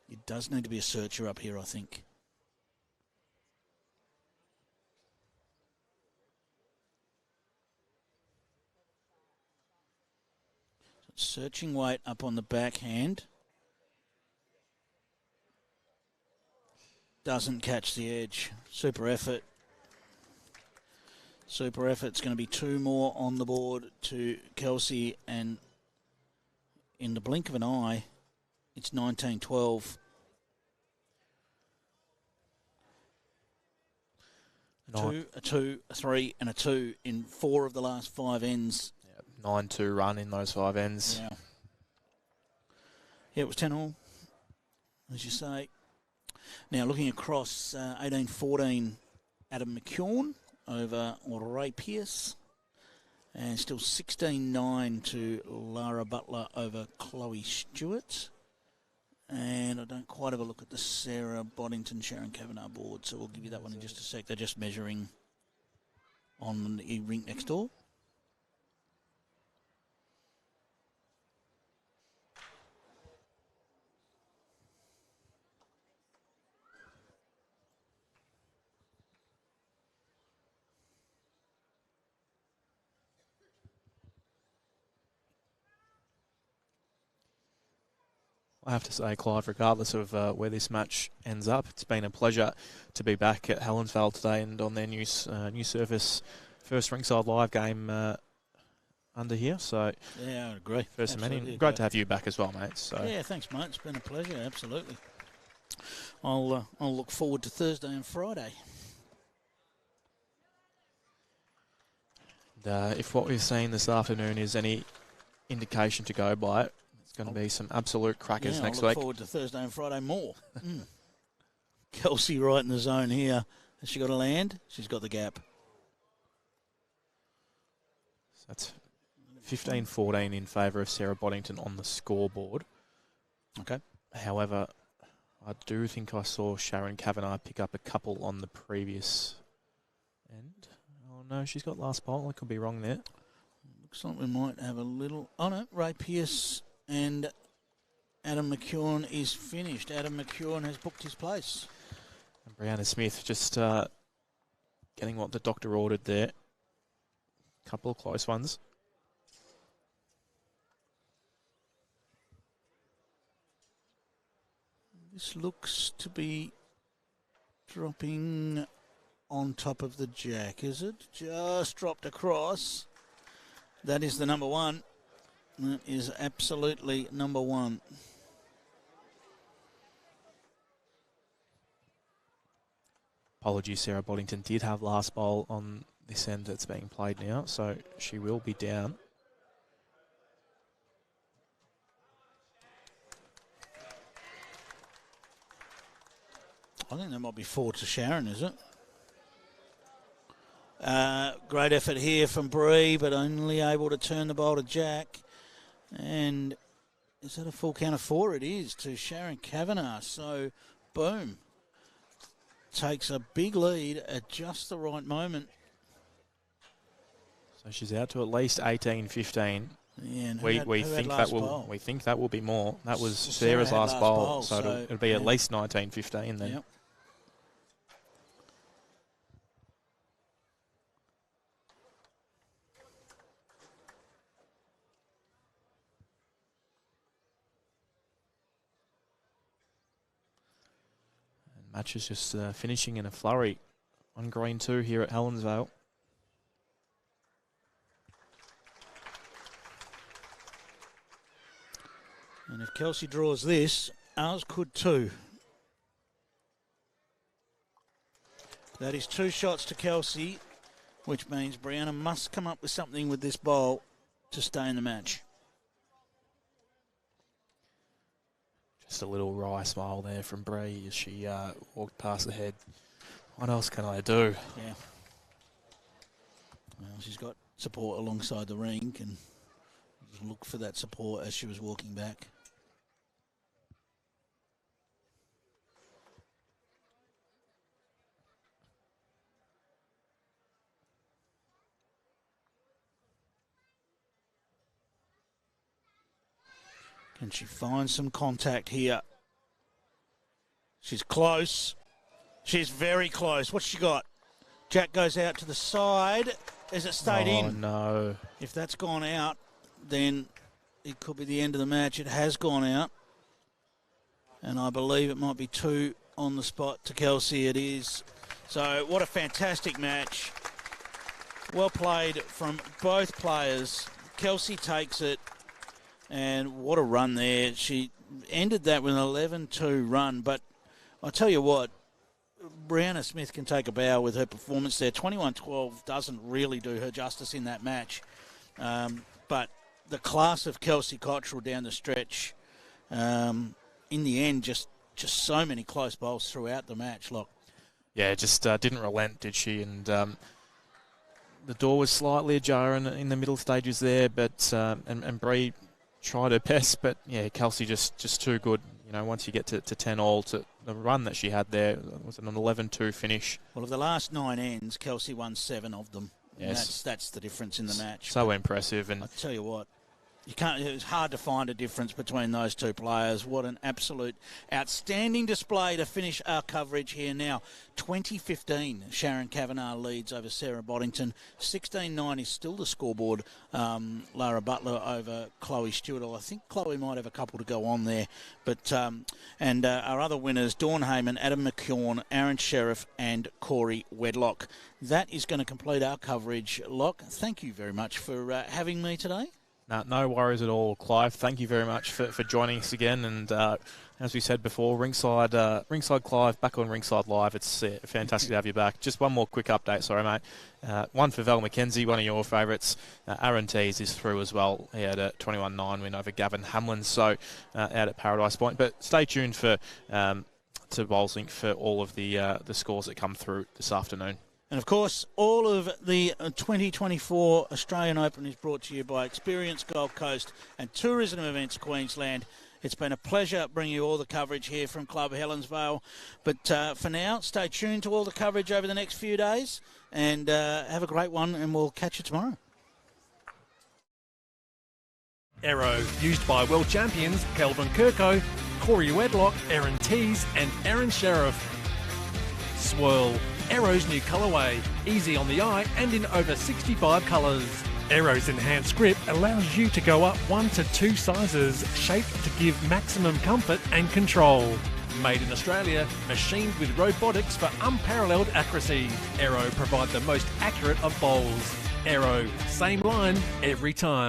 it does need to be a searcher up here, I think. So searching weight up on the backhand. Doesn't catch the edge. Super effort. Super effort's going to be two more on the board to Kelsey, and in the blink of an eye, it's 19-12. A 2, a 3, and a 2 in 4 of the last 5 ends. 9-2 run in those 5 ends. Yeah, it was 10-all, as you say. Now looking across, 18-14, Adam McKeown over Ray Pearce. And still 16-9 to Lara Butler over Chloe Stewart. And I don't quite have a look at the Sarah Boddington, Sharon Kavanagh board, so we'll give you that one in just a sec. They're just measuring on the rink next door. I have to say, Clive, regardless of where this match ends up, it's been a pleasure to be back at Helensvale today and on their new surface, first Rinkside Live game under here. So yeah, I agree. First of many. Great to have you back as well, mate. So yeah, thanks, mate. It's been a pleasure. Absolutely. I'll look forward to Thursday and Friday. And, if what we've seen this afternoon is any indication to go by, it's going to be some absolute crackers next week. I look week. Forward to Thursday and Friday more. Kelsey right in the zone here. Has she got a land? She's got the gap. So that's 15-14 in favour of Sarah Boddington on the scoreboard. Okay. However, I do think I saw Sharon Kavanagh pick up a couple on the previous end. Oh, no, she's got last bowl. I could be wrong there. Looks like we might have a little... Oh, no, Ray Pearce and Adam McKeown is finished. Adam McKeown has booked his place. And Brianna Smith just getting what the doctor ordered there. Couple of close ones. This looks to be dropping on top of the jack, is it? Just dropped across. That is the number one. That is absolutely number one. Apologies, Sarah Boddington did have last bowl on this end that's being played now, so she will be down. I think that might be 4 to Sharon, is it? Great effort here from Bree, but only able to turn the bowl to Jack. And is that a full count of 4? It is to Sharon Kavanagh. So, boom. Takes a big lead at just the right moment. So she's out to at least 18-15. Yeah, and we think that will be more. That was Sarah's last bowl, so it'll be at least 19-15 then. Yep. And match is just finishing in a flurry on green 2 here at Helensvale. And if Kelsey draws this, ours could too. That is 2 shots to Kelsey, which means Brianna must come up with something with this bowl to stay in the match. Just a little wry smile there from Bree as she walked past the head. What else can I do? Yeah. Well, she's got support alongside the rink and look for that support as she was walking back. Can she find some contact here? She's close. She's very close. What's she got? Jack goes out to the side. Has it stayed in? Oh, no. If that's gone out, then it could be the end of the match. It has gone out. And I believe it might be 2 on the spot to Kelsey. It is. So what a fantastic match. Well played from both players. Kelsey takes it. And what a run there. She ended that with an 11-2 run. But I tell you what, Brianna Smith can take a bow with her performance there. 21-12 doesn't really do her justice in that match. But the class of Kelsey Cottrell down the stretch, in the end, just so many close bowls throughout the match. Look. Yeah, just didn't relent, did she? And the door was slightly ajar in the middle stages there, but and Bree tried her best, but yeah, Kelsey just too good. You know, once you get to 10 all, to the run that she had there was an 11-2 finish. Well, of the last 9 ends, Kelsey won 7 of them. Yes, that's the difference in the match. So impressive, and I tell you what, you can't. It's hard to find a difference between those 2 players. What an absolute outstanding display to finish our coverage here now. 20-15, Sharon Kavanagh leads over Sarah Boddington. 16-9 is still the scoreboard. Lara Butler over Chloe Stewart. I think Chloe might have a couple to go on there. But and our other winners, Dawn Heyman, Adam McKeown, Aaron Sheriff and Corey Wedlock. That is going to complete our coverage. Lock, thank you very much for having me today. No worries at all, Clive. Thank you very much for joining us again. And as we said before, Ringside Clive back on Ringside Live. It's fantastic to have you back. Just one more quick update, sorry, mate. One for Val McKenzie, one of your favourites. Aaron Tees is through as well. He had a 21-9 win over Gavin Hamlin, so out at Paradise Point. But stay tuned to BowlsLink for all of the scores that come through this afternoon. And, of course, all of the 2024 Australian Open is brought to you by Experience Gold Coast and Tourism Events Queensland. It's been a pleasure bringing you all the coverage here from Club Helensvale. But for now, stay tuned to all the coverage over the next few days, and have a great one, and we'll catch you tomorrow. Aero, used by world champions Kelvin Kirko, Corey Wedlock, Aaron Tees and Aaron Sheriff. Swirl, Aero's new colourway, easy on the eye and in over 65 colours. Aero's enhanced grip allows you to go up 1 to 2 sizes, shaped to give maximum comfort and control. Made in Australia, machined with robotics for unparalleled accuracy. Aero provide the most accurate of bowls. Aero, same line every time.